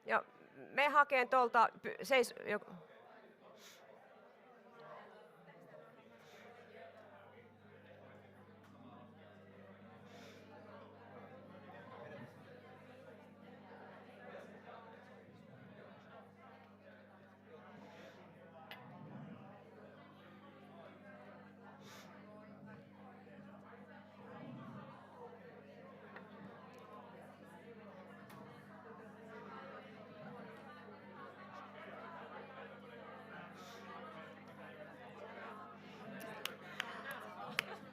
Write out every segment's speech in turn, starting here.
Ja me hakeen tuolta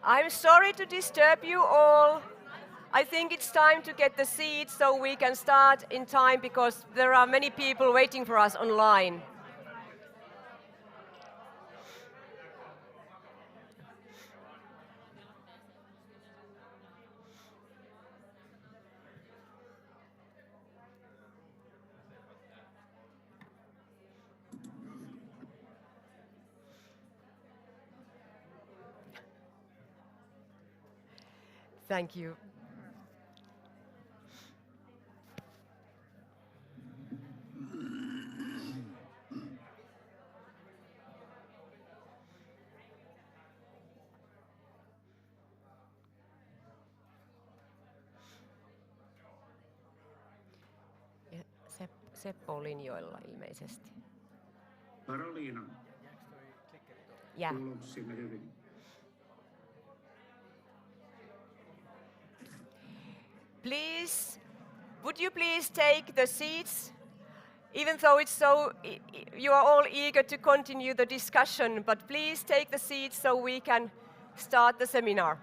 I'm sorry to disturb you all. I think it's time to get the seats so we can start in time because there are many people waiting for us online. Thank you. Seppo on linjoilla ilmeisesti. Karoliina, kuuluuko sinne hyvin? Please, would you please take the seats? Even though it's so, you are all eager to continue the discussion, but please take the seats so we can start the seminar.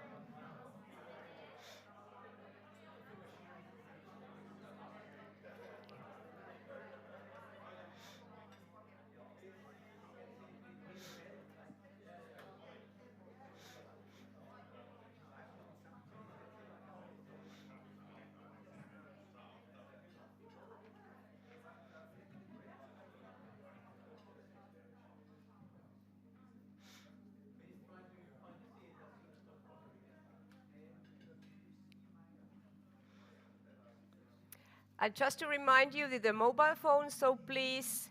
And just to remind you that the mobile phones, so please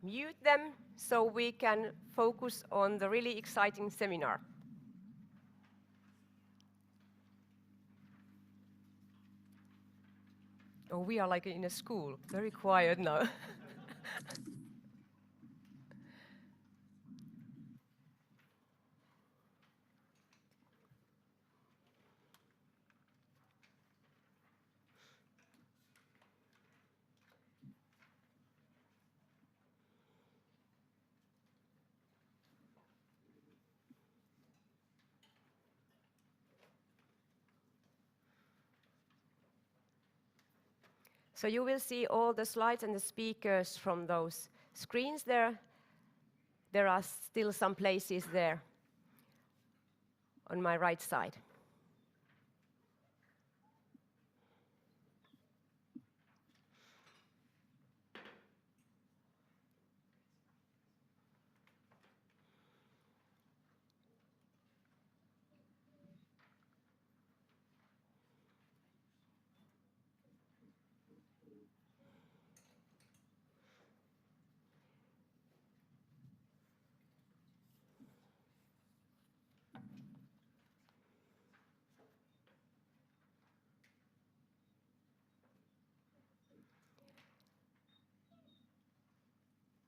mute them so we can focus on the really exciting seminar. Oh, we are like in a school, very quiet now. So you will see all the slides and the speakers from those screens there. There are still some places there on my right side.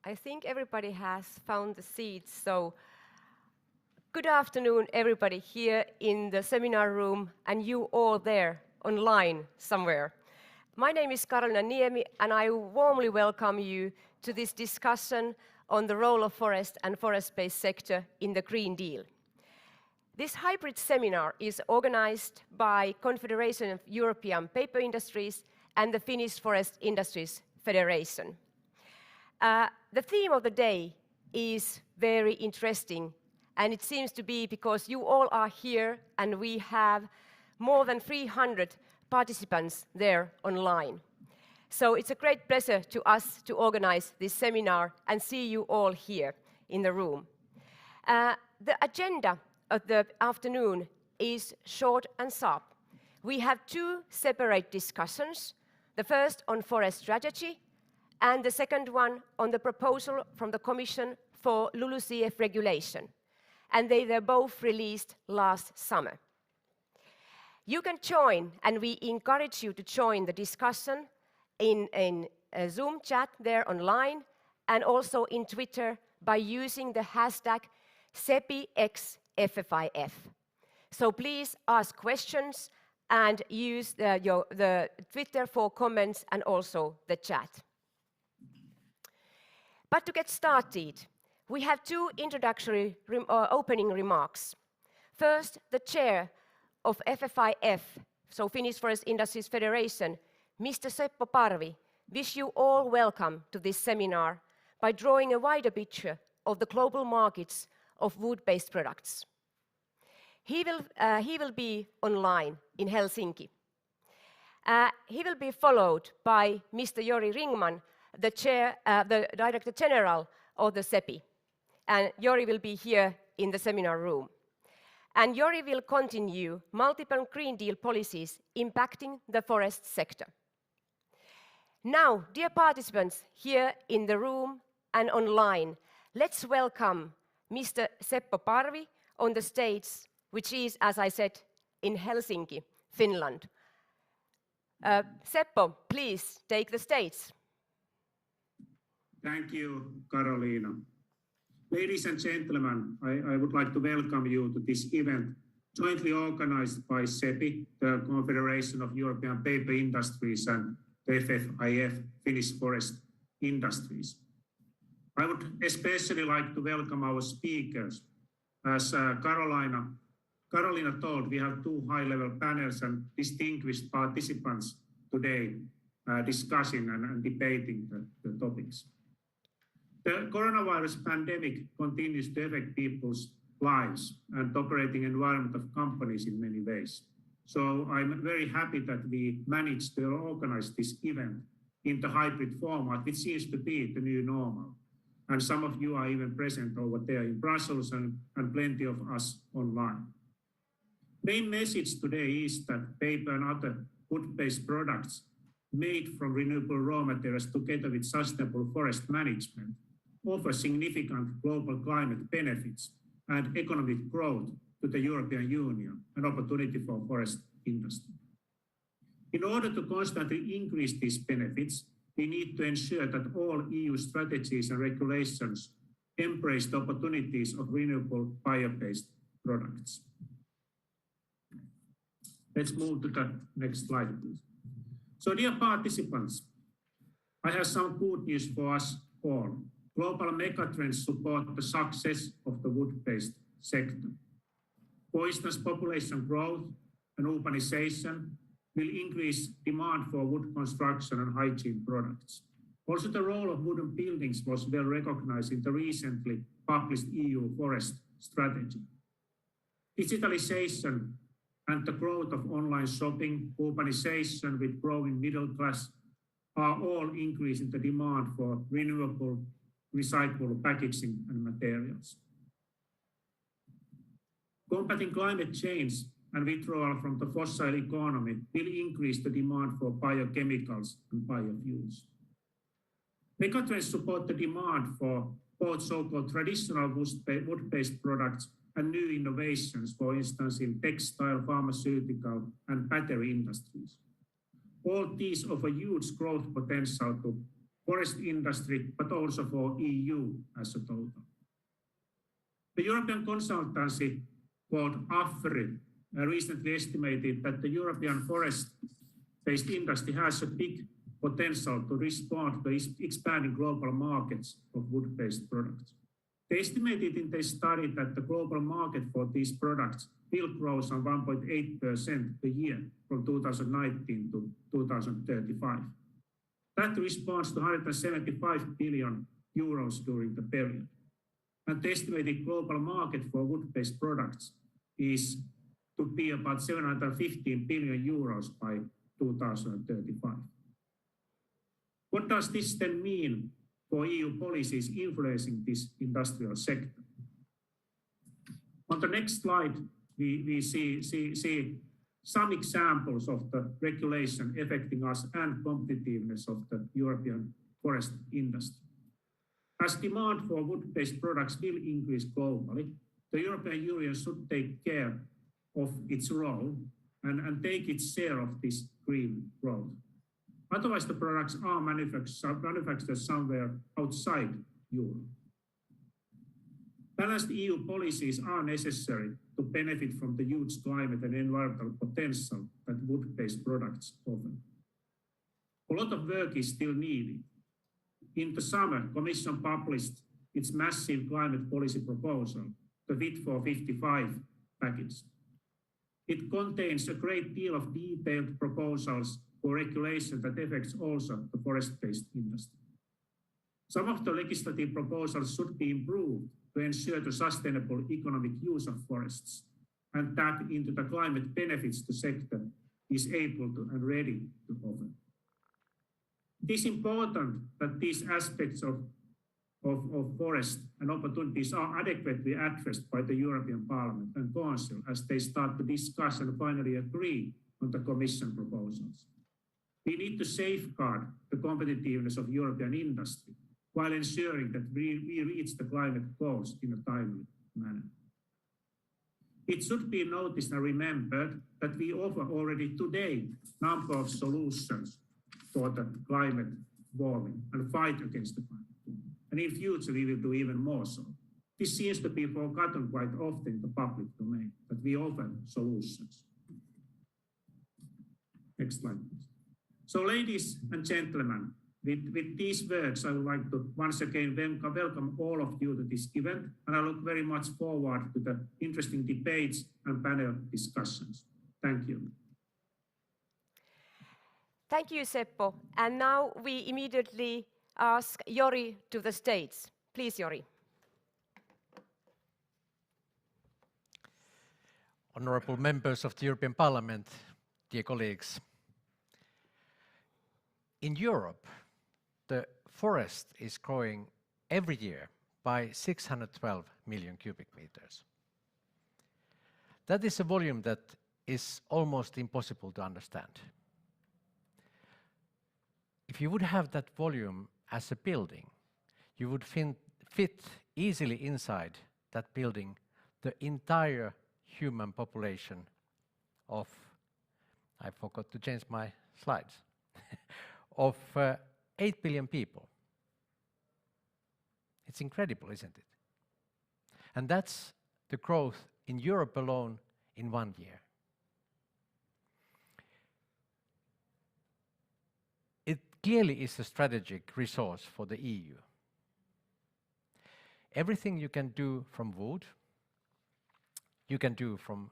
I think everybody has found the seats, so good afternoon everybody here in the seminar room and you all there online somewhere. My name is Karolina Niemi and I warmly welcome you to this discussion on the role of forest and forest-based sector in the Green Deal. This hybrid seminar is organized by Confederation of European Paper Industries and the Finnish Forest Industries Federation. The theme of the day is very interesting, and it seems to be because you all are here and we have more than 300 participants there online. So it's a great pleasure to us to organize this seminar and see you all here in the room. The agenda of the afternoon is short and sharp. We have two separate discussions, the first on forest strategy and the second one on the proposal from the Commission for LULUCF regulation. And they were both released last summer. You can join, and we encourage you to join the discussion in a Zoom chat there online, and also in Twitter by using the hashtag #SepiXFFIF. So please ask questions and use the Twitter for comments and also the chat. But to get started, we have two introductory opening remarks. First, the chair of FFIF, so Finnish Forest Industries Federation, Mr. Seppo Parvi, wish you all welcome to this seminar by drawing a wider picture of the global markets of wood-based products. He will be online in Helsinki. He will be followed by Mr. Jori Ringman, the Director General of the SEPI. And Jori will be here in the seminar room. And Jori will continue multiple Green Deal policies impacting the forest sector. Now, dear participants here in the room and online, let's welcome Mr. Seppo Parvi on the stage, which is, as I said, in Helsinki, Finland. Seppo, please take the stage. Thank you, Carolina. Ladies and gentlemen, I would like to welcome you to this event jointly organized by SEPI, the Confederation of European Paper Industries, and the FFIF, Finnish Forest Industries. I would especially like to welcome our speakers. As Carolina told, we have two high-level panels and distinguished participants today discussing and debating the topics. The coronavirus pandemic continues to affect people's lives and operating environment of companies in many ways. So I'm very happy that we managed to organize this event in the hybrid format, which seems to be the new normal. And some of you are even present over there in Brussels and plenty of us online. Main message today is that paper and other wood-based products made from renewable raw materials together with sustainable forest management offer significant global climate benefits and economic growth to the European Union, an opportunity for forest industry. In order to constantly increase these benefits, we need to ensure that all EU strategies and regulations embrace the opportunities of renewable bio-based products. Let's move to the next slide, please. So, dear participants, I have some good news for us all. Global megatrends support the success of the wood-based sector. For instance, population growth and urbanization will increase demand for wood construction and hygiene products. Also, the role of wooden buildings was well recognized in the recently published EU forest strategy. Digitalization and the growth of online shopping, urbanization with growing middle class are all increasing the demand for renewable, recyclable packaging and materials. Combating climate change and withdrawal from the fossil economy will increase the demand for biochemicals and biofuels. Megatrends support the demand for both so-called traditional wood-based products and new innovations, for instance, in textile, pharmaceutical, and battery industries. All these offer huge growth potential to forest industry, but also for EU as a total. The European consultancy called AFRI recently estimated that the European forest-based industry has a big potential to respond to expanding global markets of wood-based products. They estimated in their study that the global market for these products will grow some 1.8% per year from 2019 to 2035. That responds to 175 billion euros during the period. And the estimated global market for wood-based products is to be about 715 billion euros by 2035. What does this then mean for EU policies influencing this industrial sector? On the next slide, we see some examples of the regulation affecting us and competitiveness of the European forest industry. As demand for wood-based products will increase globally, the European Union should take care of its role and take its share of this green growth. Otherwise, the products are manufactured somewhere outside Europe. Balanced EU policies are necessary to benefit from the huge climate and environmental potential that wood-based products offer. A lot of work is still needed. In the summer, the Commission published its massive climate policy proposal, the Fit for 55 package. It contains a great deal of detailed proposals for regulation that affects also the forest-based industry. Some of the legislative proposals should be improved to ensure the sustainable economic use of forests and tap into the climate benefits the sector is able to and ready to offer. It is important that these aspects of forest and opportunities are adequately addressed by the European Parliament and Council as they start to discuss and finally agree on the Commission proposals. We need to safeguard the competitiveness of European industry while ensuring that we reach the climate goals in a timely manner. It should be noticed and remembered that we offer already today a number of solutions for the climate warming and fight against the climate warming. And in future, we will do even more so. This seems to be forgotten quite often in the public domain, that we offer solutions. Next slide, please. So, ladies and gentlemen, with these words, I would like to once again welcome all of you to this event, and I look very much forward to the interesting debates and panel discussions. Thank you. Thank you, Seppo. And now we immediately ask Jori to the stage. Please, Jori. Honourable members of the European Parliament, dear colleagues. In Europe, the forest is growing every year by 612 million cubic meters. That is a volume that is almost impossible to understand. If you would have that volume as a building, you would fit easily inside that building the entire human population of, I forgot to change my slides, of 8 billion people. It's incredible, isn't it? And that's the growth in Europe alone in 1 year. It clearly is a strategic resource for the EU. Everything you can do from wood, you can do from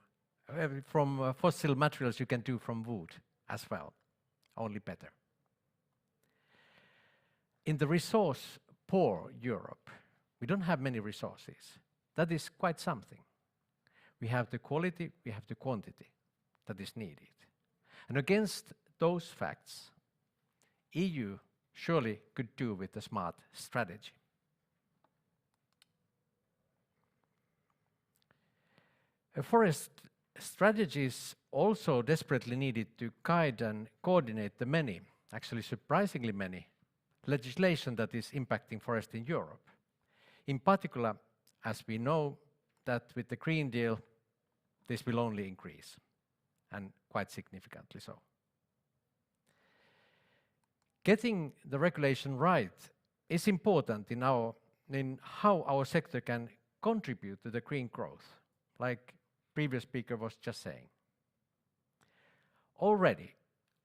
fossil materials, you can do from wood as well, only better. In the resource-poor Europe, we don't have many resources. That is quite something. We have the quality, we have the quantity that is needed. And against those facts, EU surely could do with a smart strategy. A forest strategy is also desperately needed to guide and coordinate the many, actually surprisingly many, legislation that is impacting forest in Europe. In particular, as we know that with the Green Deal, this will only increase, and quite significantly so. Getting the regulation right is important in how our sector can contribute to the green growth, like previous speaker was just saying. Already,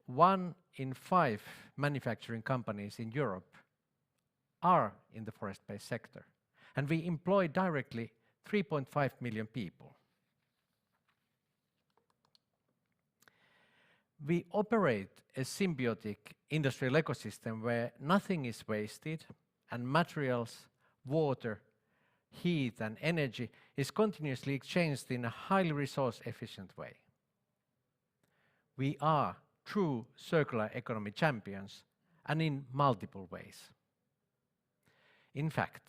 1 in 5 manufacturing companies in Europe are in the forest-based sector, and we employ directly 3.5 million people. We operate a symbiotic industrial ecosystem where nothing is wasted and materials, water, heat and energy is continuously exchanged in a highly resource-efficient way. We are true circular economy champions and in multiple ways. In fact,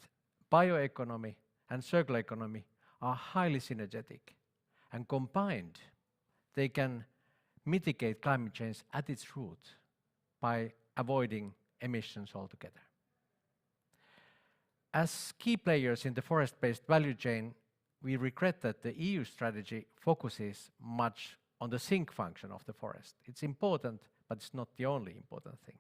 bioeconomy and circular economy are highly synergetic, and combined they can mitigate climate change at its root by avoiding emissions altogether. As key players in the forest-based value chain, we regret that the EU strategy focuses much on the sink function of the forest. It's important, but it's not the only important thing.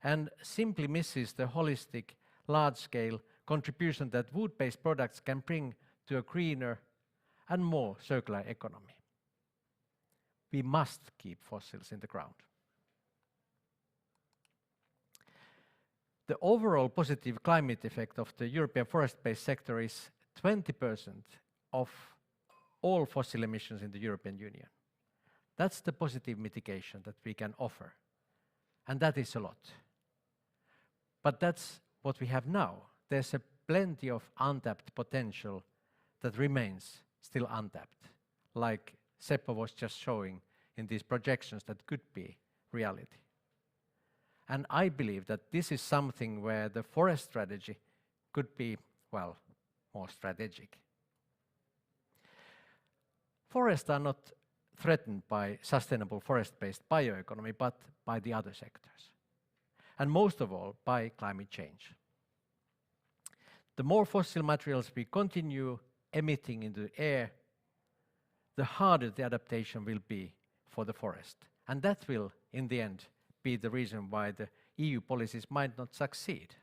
And simply misses the holistic, large-scale contribution that wood-based products can bring to a greener and more circular economy. We must keep fossils in the ground. The overall positive climate effect of the European forest-based sector is 20% of all fossil emissions in the European Union. That's the positive mitigation that we can offer. And that is a lot. But that's what we have now. There's plenty of untapped potential that remains still untapped, like Seppo was just showing in these projections that could be reality. And I believe that this is something where the forest strategy could be, well, more strategic. Forests are not threatened by sustainable forest-based bioeconomy, but by the other sectors. And most of all, by climate change. The more fossil materials we continue emitting into the air, the harder the adaptation will be for the forest. And that will, in the end, be the reason why the EU policies might not succeed.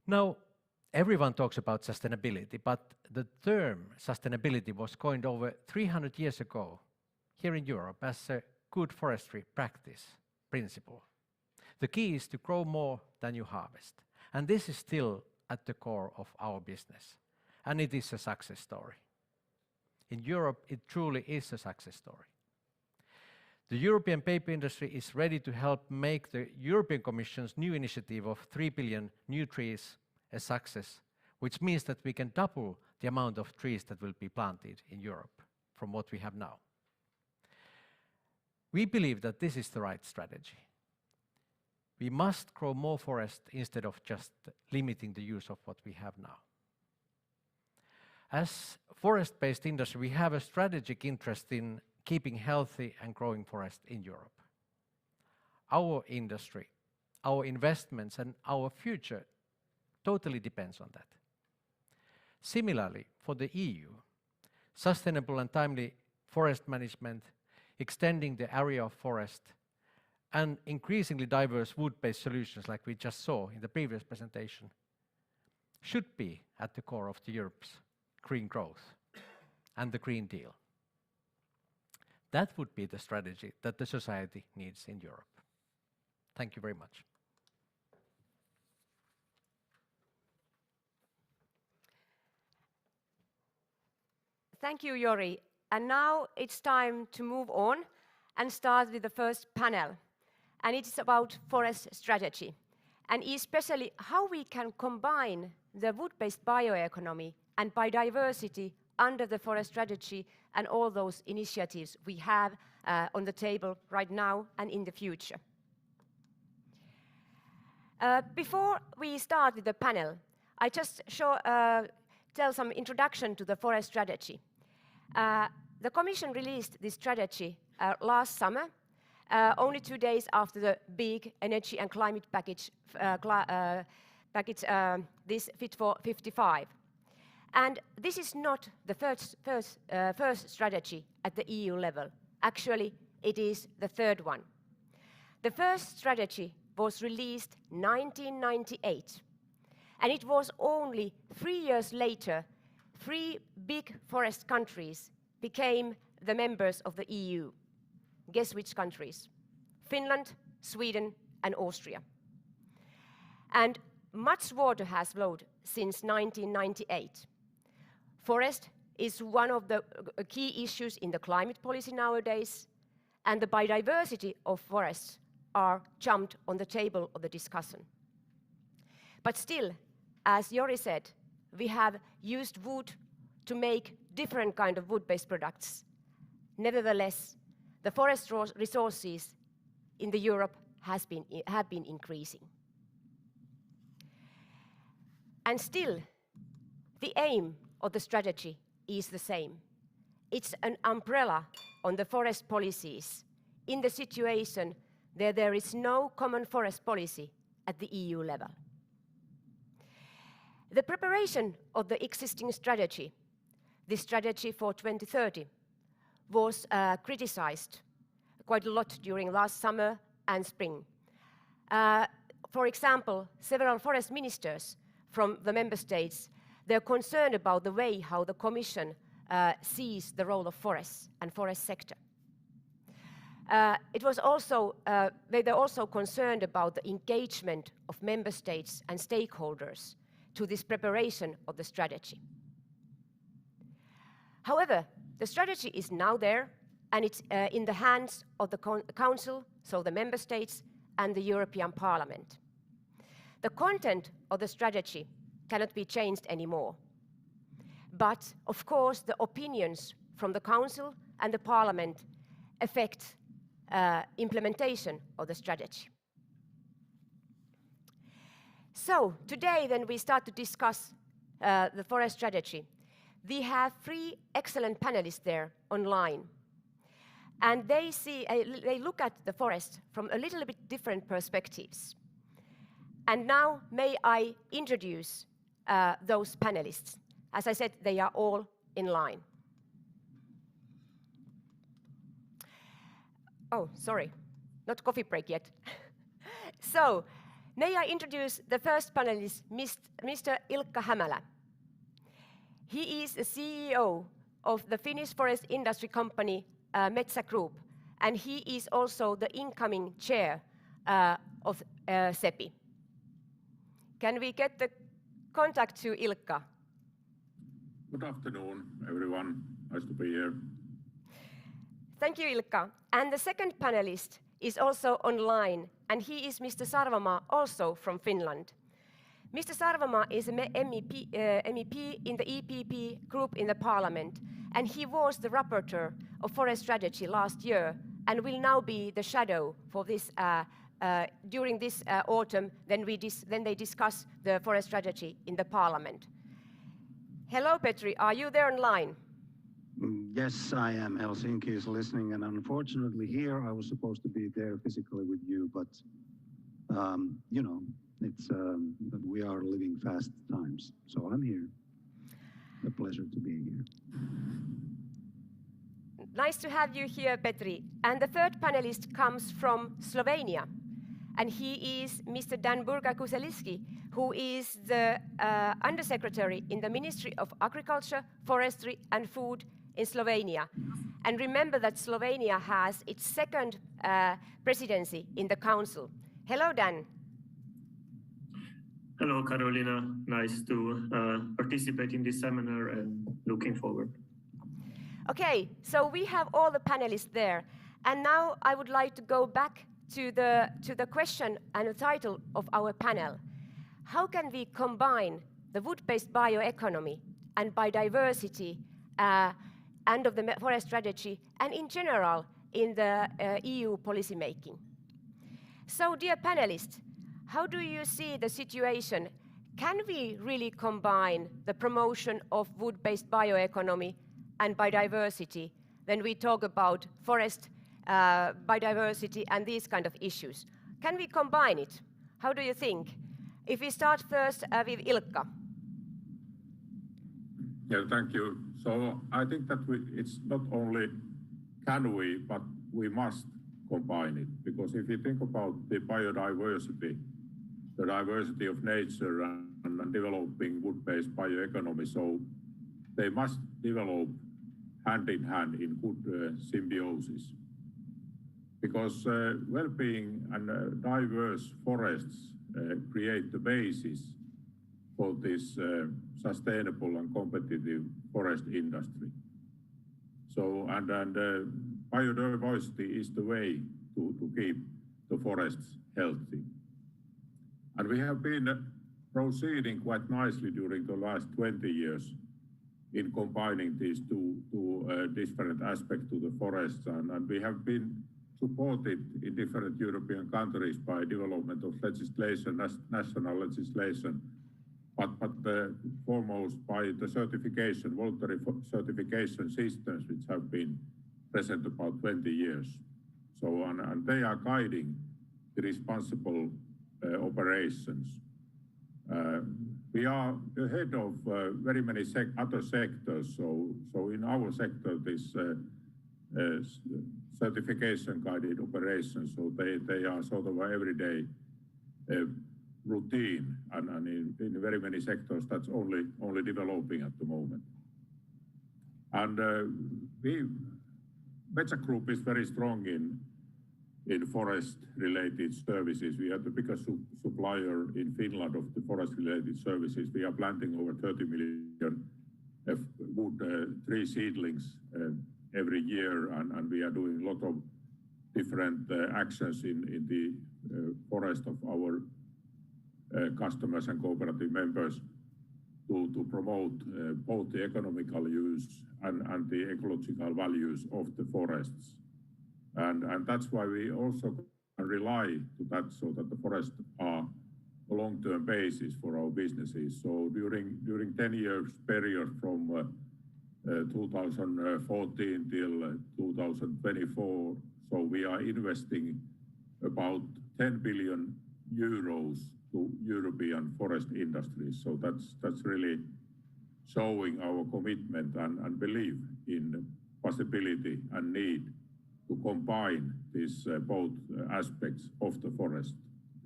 Now, everyone talks about sustainability, but the term sustainability was coined over 300 years ago here in Europe as a good forestry practice principle. The key is to grow more than you harvest. And this is still at the core of our business. And it is a success story. In Europe, it truly is a success story. The European paper industry is ready to help make the European Commission's new initiative of 3 billion new trees a success, which means that we can double the amount of trees that will be planted in Europe from what we have now. We believe that this is the right strategy. We must grow more forest instead of just limiting the use of what we have now. As forest-based industry, we have a strategic interest in keeping healthy and growing forest in Europe. Our industry, our investments and our future totally depends on that. Similarly, for the EU, sustainable and timely forest management, extending the area of forest, and increasingly diverse wood-based solutions like we just saw in the previous presentation should be at the core of Europe's green growth and the Green Deal. That would be the strategy that the society needs in Europe. Thank you very much. Thank you, Jori. And now it's time to move on and start with the first panel. And it's about forest strategy, and especially how we can combine the wood-based bioeconomy and biodiversity under the forest strategy and all those initiatives we have on the table right now and in the future. Before we start with the panel, I just tell some introduction to the forest strategy. The Commission released this strategy last summer, only 2 days after the big energy and climate package, this Fit for 55. And this is not the first strategy at the EU level. Actually, it is the third one. The first strategy was released in 1998. And it was only 3 years later, 3 big forest countries became the members of the EU. Guess which countries? Finland, Sweden, and Austria. And much water has flowed since 1998. Forest is one of the key issues in the climate policy nowadays, and the biodiversity of forests are jumped on the table of the discussion. But still, as Jori said, we have used wood to make different kind of wood-based products. Nevertheless, the forest resources in Europe have been increasing. And still, the aim of the strategy is the same. It's an umbrella on the forest policies in the situation that there is no common forest policy at the EU level. The preparation of the existing strategy, the strategy for 2030, was criticized quite a lot during last summer and spring. For example, several forest ministers from the member states, they're concerned about the way how the Commission sees the role of forests and forest sector. They were also concerned about the engagement of member states and stakeholders to this preparation of the strategy. However, the strategy is now there, and it's in the hands of the Council, so the member states, and the European Parliament. The content of the strategy cannot be changed anymore. But, of course, the opinions from the Council and the Parliament affect implementation of the strategy. So, today then we start to discuss the forest strategy. We have 3 excellent panelists there online. And they look at the forest from a little bit different perspectives. And now may I introduce those panelists. As I said, they are all in line. Oh, sorry, not coffee break yet. So, may I introduce the first panelist, Mr. Ilkka Hämälä. He is the CEO of the Finnish forest industry company Metsä Group, and he is also the incoming chair of SEPI. Can we get the contact to Ilkka? Good afternoon, everyone. Nice to be here. Thank you, Ilkka. And the second panelist is also online, and he is Mr. Sarvamaa, also from Finland. Mr. Sarvamaa is an MEP in the EPP group in the Parliament, and he was the rapporteur of forest strategy last year, and will now be the shadow for this during this autumn. Then they discuss the forest strategy in the Parliament. Hello, Petri. Are you there online? Yes, I am. Helsinki is listening, and unfortunately here I was supposed to be there physically with you, but you know, it's we are living fast times, so I'm here. A pleasure to be here. Nice to have you here, Petri. And the third panelist comes from Slovenia, and he is Mr. Dan Burga-Kuseliski, who is the Undersecretary in the Ministry of Agriculture, Forestry and Food in Slovenia. And remember that Slovenia has its second presidency in the Council. Hello, Dan. Hello, Carolina. Nice to participate in this seminar and looking forward. Okay, so we have all the panelists there. And now I would like to go back to the question and the title of our panel. How can we combine the wood-based bioeconomy and biodiversity and of the forest strategy and in general in the EU policymaking? So, dear panelists, how do you see the situation? Can we really combine the promotion of wood-based bioeconomy and biodiversity when we talk about forest biodiversity and these kind of issues? Can we combine it? How do you think? If we start first with Ilkka. Yeah, thank you. So I think that it's not only can we, but we must combine it. Because if you think about the biodiversity, the diversity of nature and developing wood-based bioeconomy, so they must develop hand in hand in good symbiosis. Because well-being and diverse forests create the basis for this sustainable and competitive forest industry. So, and biodiversity is the way to keep the forests healthy. And we have been proceeding quite nicely during the last 20 years in combining these two different aspects to the forests. And we have been supported in different European countries by development of legislation, national legislation, but foremost by the certification, voluntary certification systems, which have been present about 20 years. So, and they are guiding the responsible operations. We are ahead of very many other sectors. So in our sector, this certification guided operations, so they are sort of an everyday routine, and in very many sectors that's only developing at the moment. And Metsä Group is very strong in forest-related services. We are the biggest supplier in Finland of the forest-related services. We are planting over 30 million wood tree seedlings every year, and we are doing a lot of different actions in the forest of our customers and cooperative members to promote both the economical use and the ecological values of the forests. And that's why we also rely to that, so that the forests are a long-term basis for our businesses. So during 10 years period from 2014 till 2024, so we are investing about 10 billion euros to European forest industries. So that's really showing our commitment and belief in possibility and need to combine these both aspects of the forest,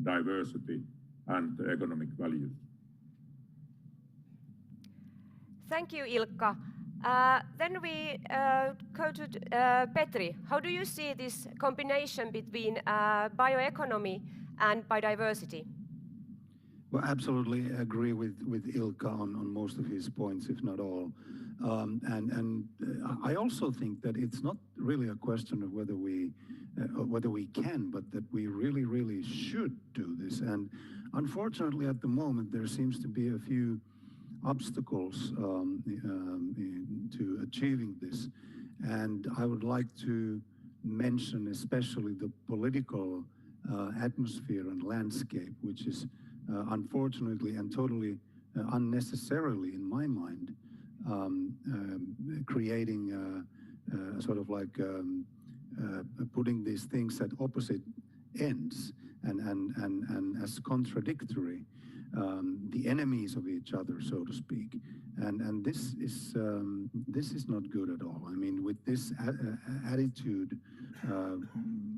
diversity and the economic values. Thank you, Ilkka. Then we go to Petri. How do you see this combination between bioeconomy and biodiversity? Well, absolutely agree with Ilkka on most of his points, if not all. And I also think that it's not really a question of whether we can, but that we really should do this. And unfortunately, at the moment, there seems to be a few obstacles to achieving this. And I would like to mention especially the political atmosphere and landscape, which is unfortunately and totally unnecessarily, in my mind, creating sort of like putting these things at opposite ends and as contradictory, the enemies of each other, so to speak. And this is not good at all. I mean, with this attitude,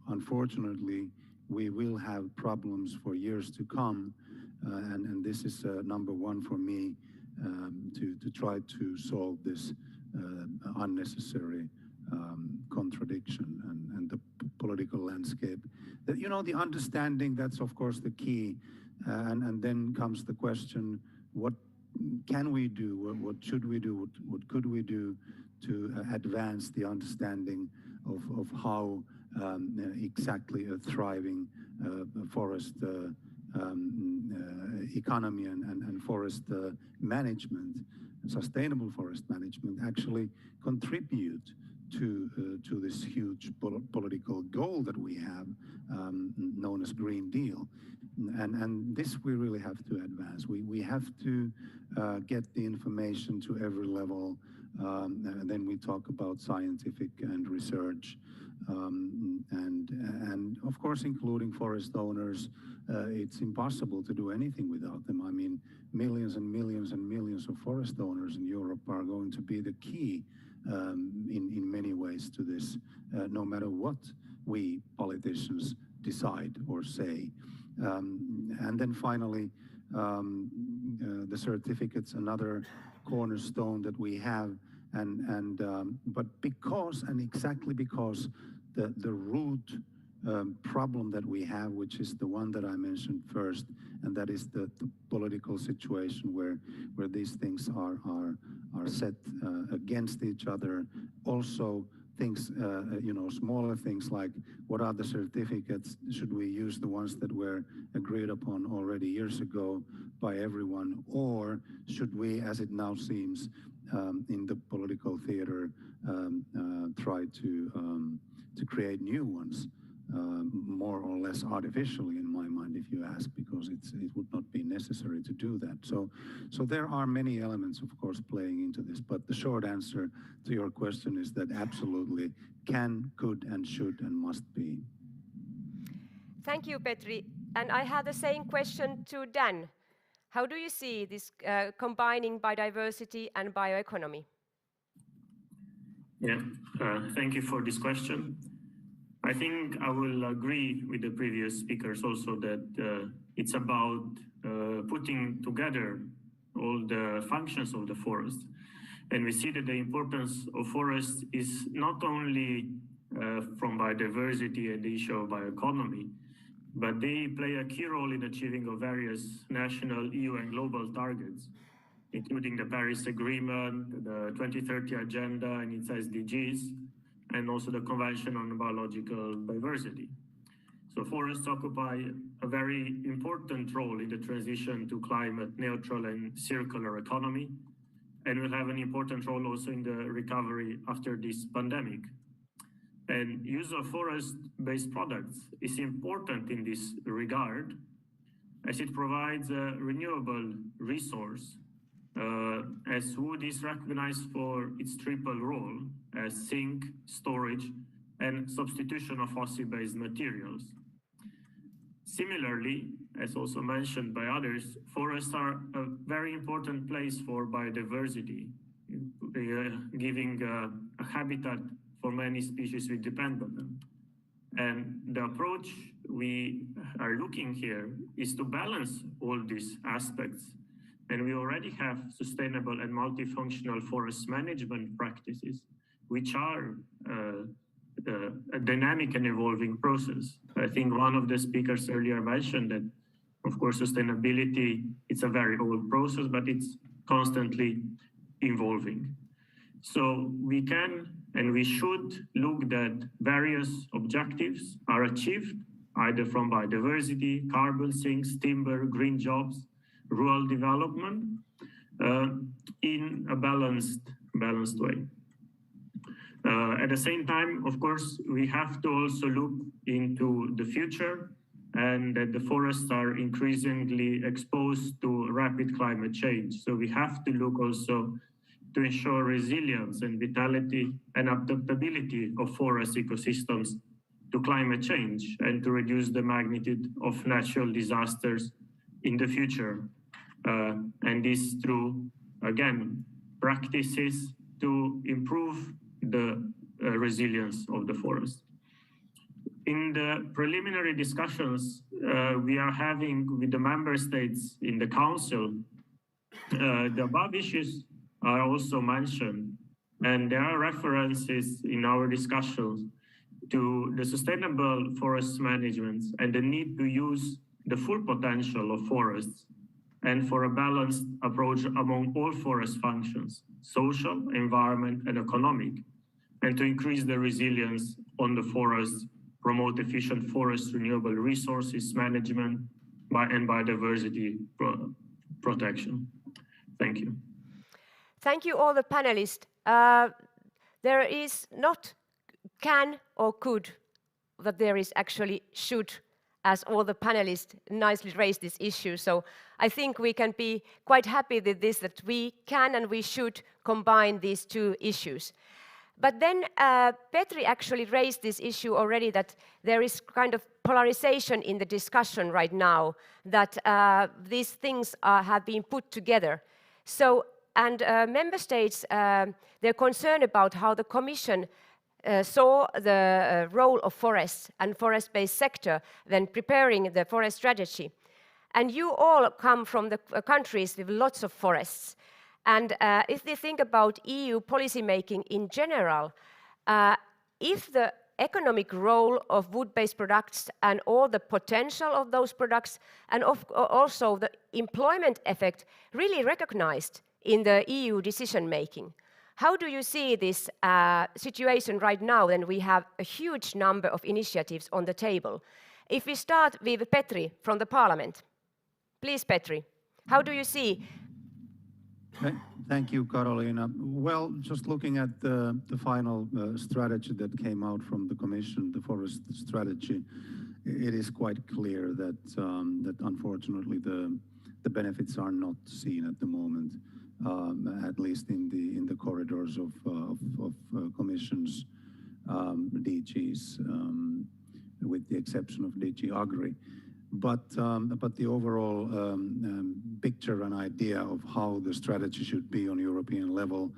unfortunately, we will have problems for years to come. And this is number one for me, to try to solve this unnecessary contradiction and the political landscape. That, you know, the understanding, that's of course the key. And then comes the question, what can we do? What should we do? What could we do to advance the understanding of how exactly a thriving forest economy and forest management, sustainable forest management, actually contribute to this huge political goal that we have, known as Green Deal. And this we really have to advance. We have to get the information to every level. And then we talk about scientific and research, and of course, including forest owners. It's impossible to do anything without them. I mean, millions and millions and millions of forest owners in Europe are going to be the key in many ways to this, no matter what we politicians decide or say. And then finally, the certificates, another cornerstone that we have, but because, and exactly because the root problem that we have, which is the one that I mentioned first, and that is the political situation where these things are set against each other. Also, things, you know, smaller things like what are the certificates? Should we use the ones that were agreed upon already years ago by everyone, or should we, as it now seems, in the political theater, try to create new ones, more or less artificially, in my mind, if you ask, because it would not be necessary to do that. So there are many elements, of course, playing into this. But the short answer to your question is that absolutely can, could, and should, and must be. Thank you, Petri. And I have the same question to Dan. How do you see this combining biodiversity and bioeconomy? Yeah, thank you for this question. I think I will agree with the previous speakers also that it's about putting together all the functions of the forest. And we see that the importance of forests is not only from biodiversity and the issue of bioeconomy, but they play a key role in achieving of various national, EU and global targets, including the Paris Agreement, the 2030 Agenda and its SDGs, and also the Convention on Biological Diversity. So forests occupy a very important role in the transition to climate neutral and circular economy, and will have an important role also in the recovery after this pandemic. And use of forest-based products is important in this regard, as it provides a renewable resource, as wood is recognized for its triple role as sink, storage, and substitution of fossil-based materials. Similarly, as also mentioned by others, forests are a very important place for biodiversity, giving a habitat for many species we depend on them. And the approach we are looking here is to balance all these aspects. And we already have sustainable and multifunctional forest management practices, which are a dynamic and evolving process. I think one of the speakers earlier mentioned that, of course, sustainability, it's a very old process, but it's constantly evolving. So we can and we should look that various objectives are achieved either from biodiversity, carbon sinks, timber, green jobs, rural development in a balanced way. At the same time, of course, we have to also look into the future and that the forests are increasingly exposed to rapid climate change. So we have to look also to ensure resilience and vitality and adaptability of forest ecosystems to climate change and to reduce the magnitude of natural disasters in the future. And this through, again, practices to improve the resilience of the forest. In the preliminary discussions we are having with the member states in the Council, the above issues are also mentioned, and there are references in our discussions to the sustainable forest management and the need to use the full potential of forests and for a balanced approach among all forest functions, social, environment, and economic, and to increase the resilience on the forests, promote efficient forest renewable resources management and biodiversity protection. Thank you. Thank you all the panelists. There is not can or could, but there is actually should, as all the panelists nicely raised this issue. So I think we can be quite happy with this, that we can and we should combine these two issues. But then Petri actually raised this issue already, that there is kind of polarization in the discussion right now, that these things have been put together. So, and member states, they're concerned about how the Commission saw the role of forests and forest-based sector when preparing the forest strategy. And you all come from the countries with lots of forests. And if they think about EU policymaking in general, if the economic role of wood-based products and all the potential of those products and also the employment effect really recognized in the EU decision-making, how do you see this situation right now when we have a huge number of initiatives on the table? If we start with Petri from the Parliament. Please, Petri, how do you see? Thank you, Karoliina. Well, just looking at the final strategy that came out from the Commission, the forest strategy, it is quite clear that that unfortunately the benefits are not seen at the moment, at least in the corridors of Commission's DGs, with the exception of DG Agri. but the overall picture and idea of how the strategy should be on European level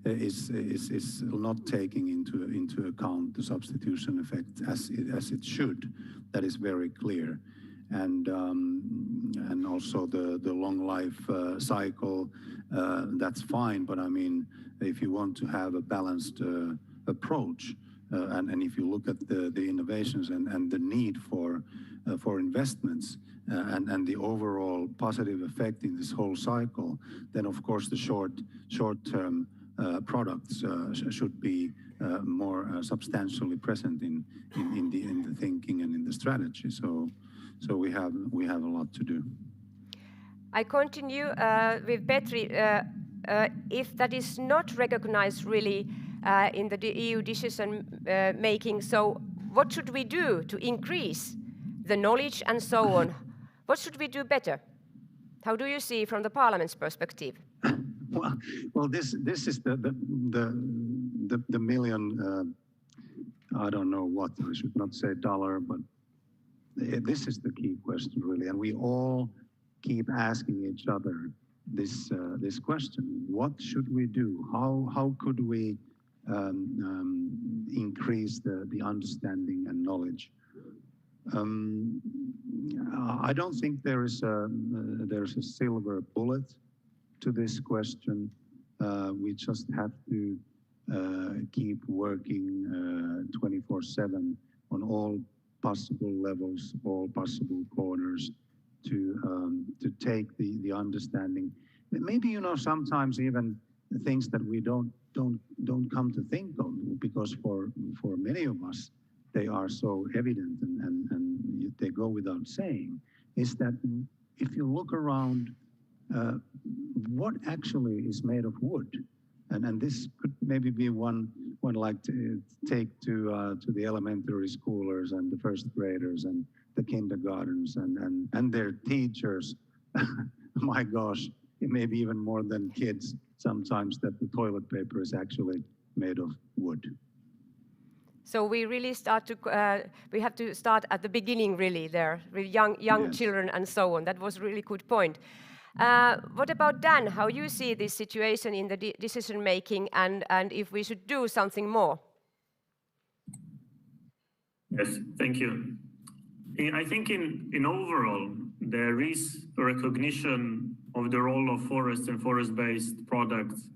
is not taking into account the substitution effect as it should. That is very clear, and also the long life cycle. That's fine, but I mean, if you want to have a balanced approach, and if you look at the innovations and the need for investments and the overall positive effect in this whole cycle, then of course the short-term products should be more substantially present in the thinking and in the strategy. So we have a lot to do. I continue with Petri. If that is not recognized really in the EU decision making, so what should we do to increase the knowledge and so on? What should we do better? How do you see from the Parliament's perspective? Well, this is the million. I don't know what, I should not say dollar, but this is the key question really, and we all keep asking each other this question: what should we do? How could we increase the understanding and knowledge? I don't think there's a silver bullet to this question. We just have to keep working 24/7 on all possible levels, all possible corners to take the understanding. Maybe sometimes even things that we don't come to think of, because for many of us they are so evident and they go without saying, is that if you look around, what actually is made of wood, and this could maybe be one like to take to the elementary schoolers and the first graders and the kindergartens and their teachers. My gosh, it may be even more than kids sometimes, that the toilet paper is actually made of wood. So we really we have to start at the beginning really there, with young Yes. children and so on. That was a really good point. What about Dan? How you see this situation in the decision making, and if we should do something more? Yes, thank you. I think in overall, there is a recognition of the role of forests and forest-based products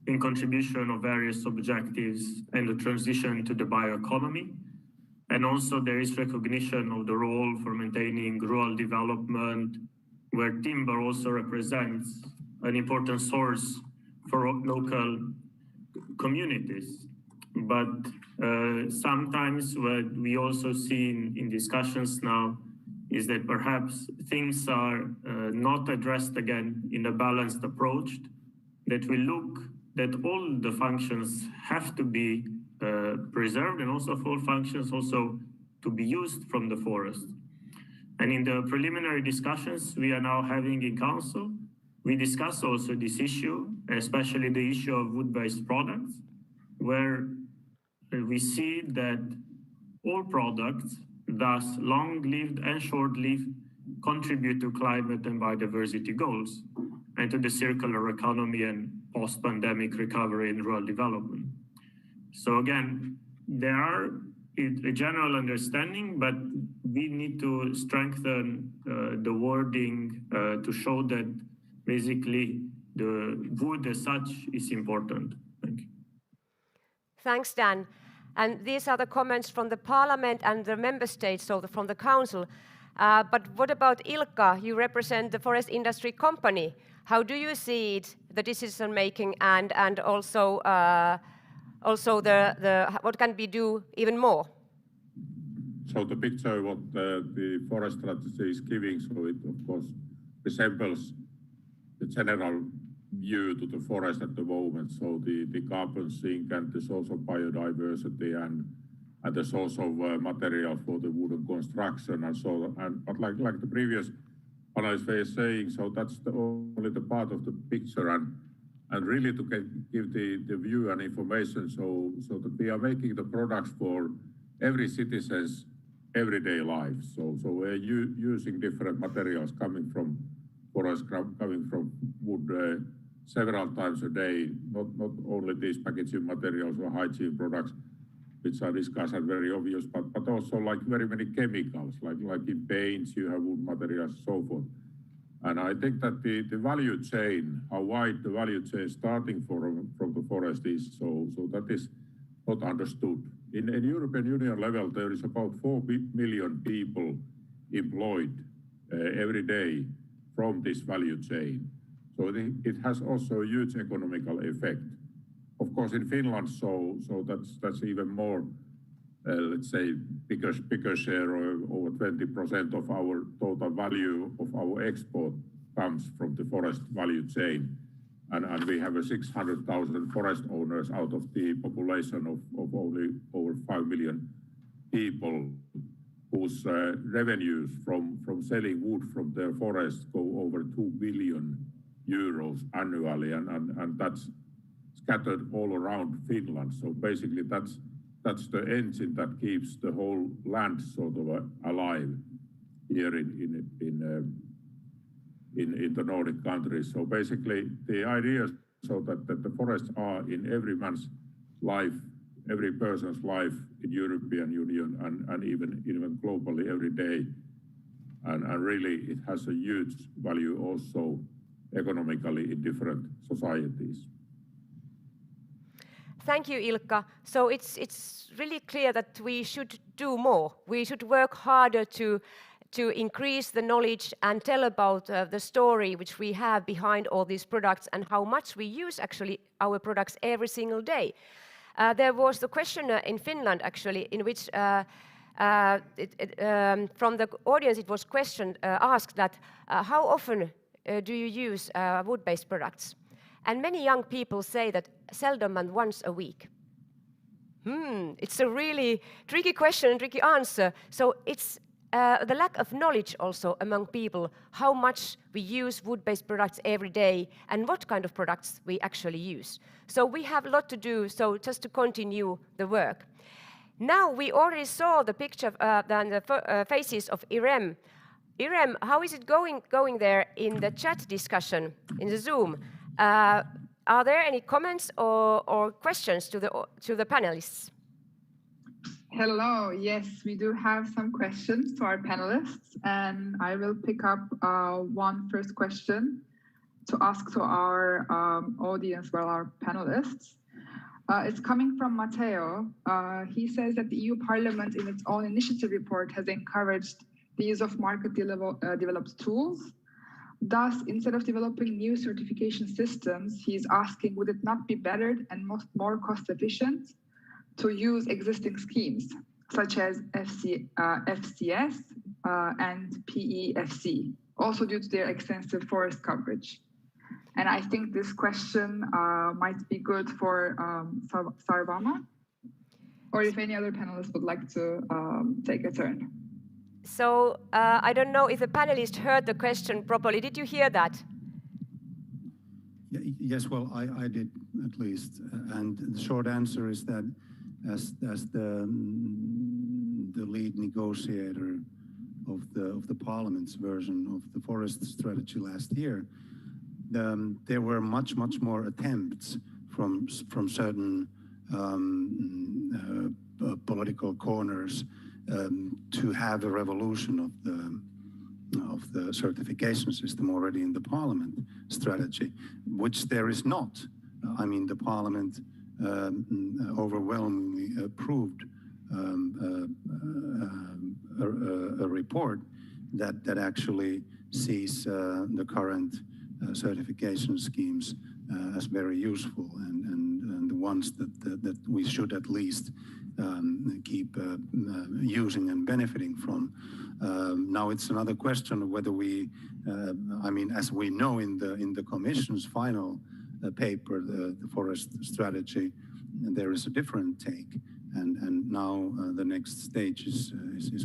in contribution of various objectives and the transition to the bioeconomy. And also there is recognition of the role for maintaining rural development, where timber also represents an important source for local communities. But sometimes what we also see in discussions now is that perhaps things are not addressed again in a balanced approach, that we look that all the functions have to be preserved, and also for all functions also to be used from the forest. And in the preliminary discussions we are now having in Council, we discuss also this issue, especially the issue of wood-based products, where we see that all products, thus long-lived and short-lived, contribute to climate and biodiversity goals and to the circular economy and post-pandemic recovery and rural development. So again, there are a general understanding, but we need to strengthen the wording to show that basically the wood as such is important. Thank you. Thanks, Dan. And these are the comments from the Parliament and the Member States, so from the Council. But what about Ilkka? You represent the forest industry company. How do you see it, the decision making, and also what can we do even more? So the picture what the forest strategy is giving, so it of course resembles the general view to the forest at the moment. So the carbon sink, and there's also biodiversity, and there's also material for the wooden construction and so on. But like the previous panelists were saying, so that's only the part of the picture, and really to give the view and information, so that we are making the products for every citizen's everyday life. So we're using different materials coming from forest, coming from wood several times a day, not only these packaging materials or hygiene products, which are discussed and very obvious, but also like very many chemicals, like in paints, you have wood materials, so forth. And I think that the value chain, how wide the value chain starting from the forest is, so that is not understood. In European Union level, there is about 4 million people employed every day from this value chain. So it has also a huge economical effect. Of course, in Finland, so that's even more, let's say, bigger share, or over 20% of our total value of our export comes from the forest value chain. And we have 600,000 forest owners out of the population of only over 5 million people, whose revenues from selling wood from their forests go over 2 billion euros annually, and that's scattered all around Finland. So basically that's the engine that keeps the whole land sort of alive here in the Nordic countries. So basically the idea is so that the forests are in every man's life, every person's life in European Union and even globally every day. And really it has a huge value also economically in different societies. Thank you, Ilkka. So it's really clear that we should do more. We should work harder to increase the knowledge and tell about the story which we have behind all these products and how much we use actually our products every single day. There was the question in Finland actually in which from the audience it was asked that how often do you use wood-based products? And many young people say that seldom and once a week. It's a really tricky question and tricky answer. So it's the lack of knowledge also among people, how much we use wood-based products every day and what kind of products we actually use. So we have a lot to do, so just to continue the work. Now we already saw the picture and the faces of Irem. Irem, how is it going there in the chat discussion in the Zoom? Are there any comments or questions to the panelists? Hello, yes, we do have some questions to our panelists, and I will pick up one first question to ask to our audience, well, our panelists. It's coming from Matteo. He says that the EU Parliament in its own initiative report has encouraged the use of market developed tools. Thus, instead of developing new certification systems, he's asking, would it not be better and more cost efficient to use existing schemes, such as FCS and PEFC, also due to their extensive forest coverage? And I think this question might be good for Sarvama, or if any other panelists would like to take a turn. So I don't know if the panelists heard the question properly. Did you hear that? Yes, well, I did at least. And the short answer is that as the lead negotiator of the Parliament's version of the forest strategy last year, there were much more attempts from certain political corners to have a revolution of the certification system already in the Parliament strategy, which there is not. I mean, the Parliament overwhelmingly approved a report that actually sees the current certification schemes as very useful and the ones that we should at least keep using and benefiting from. Now it's another question of whether we, I mean, as we know in the Commission's final paper, the forest strategy, there is a different take, and now the next stage is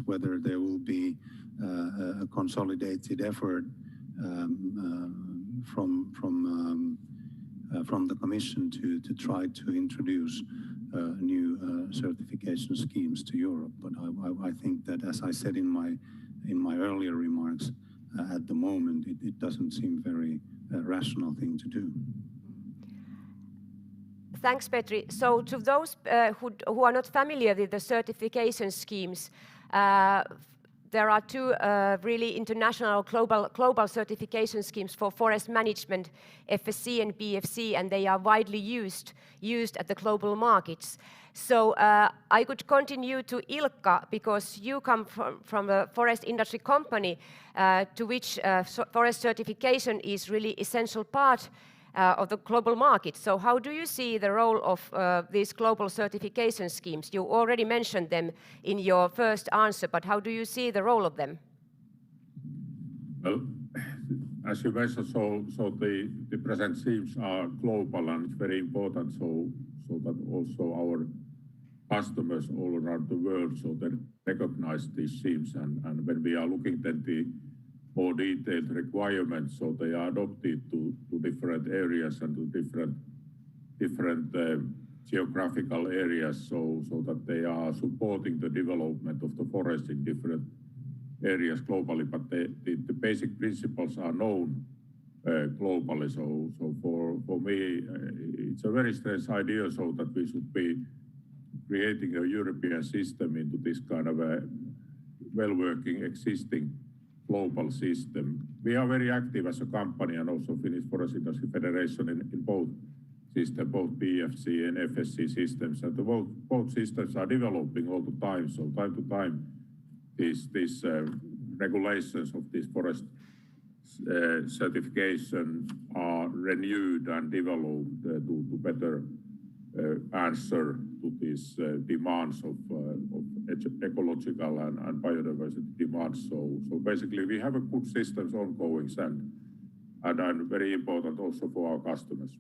whether there will be a consolidated effort from the Commission to try to introduce new certification schemes to Europe. But I think that, as I said in my earlier remarks, at the moment it doesn't seem very rational thing to do. Thanks, Petri. So to those who are not familiar with the certification schemes, there are two really international global certification schemes for forest management, FSC and BFC, and they are widely used at the global markets. So I could continue to Ilkka, because you come from a forest industry company to which forest certification is really essential part of the global market. So how do you see the role of these global certification schemes? You already mentioned them in your first answer, but how do you see the role of them? Well, as you mentioned, so the present schemes are global, and it's very important so that also our customers all around the world, so they recognize these schemes, and when we are looking at the more detailed requirements, so they are adopted to different areas and to different geographical areas, so that they are supporting the development of the forest in different areas globally. But the basic principles are known globally. So for me, it's a very strange idea, so that we should be creating a European system into this kind of a well-working existing global system. We are very active as a company, and also Finnish Forest Industry Federation in both systems, both BFC and FSC systems, and both systems are developing all the time. So time to time, these regulations of this forest certification are renewed and developed to better answer to these demands of ecological and biodiversity demands. So basically, we have a good systems ongoing and very important also for our customers.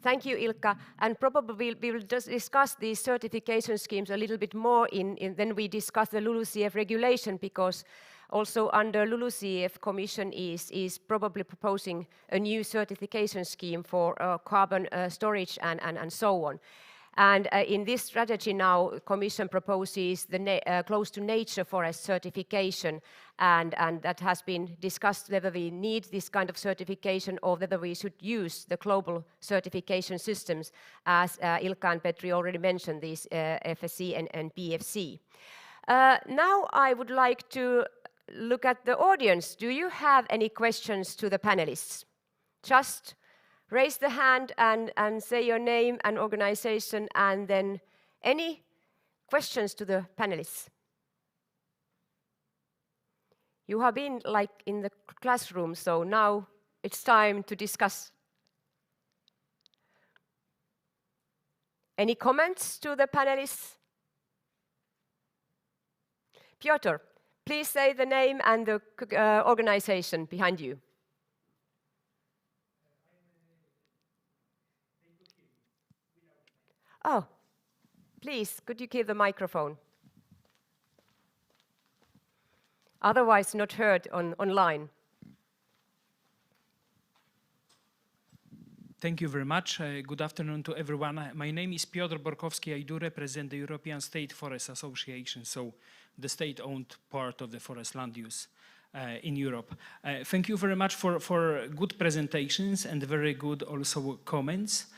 Thank you, Ilkka. And probably we will just discuss these certification schemes a little bit more when we discuss the LULUCF regulation, because also under LULUCF, Commission is probably proposing a new certification scheme for carbon storage and so on. And in this strategy now, Commission proposes the close to nature forest certification, and that has been discussed whether we need this kind of certification or whether we should use the global certification systems, as Ilkka and Petri already mentioned, these FSC and BFC. Now I would like to look at the audience. Do you have any questions to the panelists? Just raise the hand and say your name and organization, and then any questions to the panelists? You have been like in the classroom, so now it's time to discuss. Any comments to the panelists? Piotr, please say the name and the organization behind you. Oh, please, could you give the microphone? Otherwise not heard online. Thank you very much. Good afternoon to everyone. My name is Piotr Borkowski. I do represent the European State Forest Association, so the state-owned part of the forest land use in Europe. Thank you very much for good presentations and very good also comments.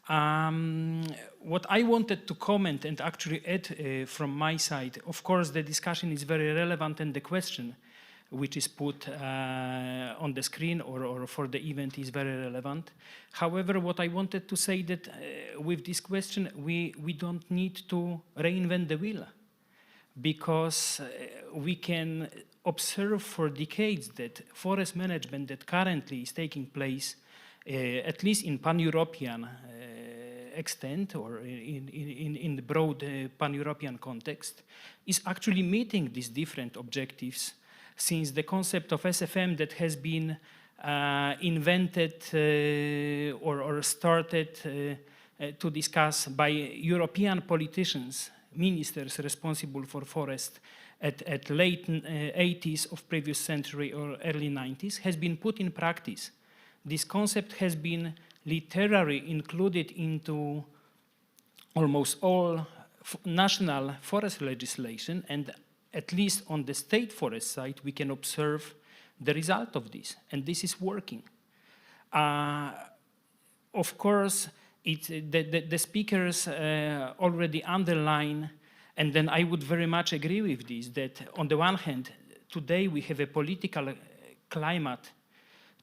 What I wanted to comment and actually add from my side, of course, the discussion is very relevant, and the question which is put on the screen or for the event is very relevant. However, what I wanted to say that with this question, we don't need to reinvent the wheel, because we can observe for decades that forest management that currently is taking place, at least in pan-European extent or in the broad pan-European context, is actually meeting these different objectives, since the concept of SFM that has been invented or started to discuss by European politicians, ministers responsible for forest at late 80s of previous century or early 90s, has been put in practice. This concept has been literally included into almost all national forest legislation, and at least on the state forest side, we can observe the result of this, and this is working. Of course, the speakers already underline, and then I would very much agree with this, that on the one hand, today we have a political climate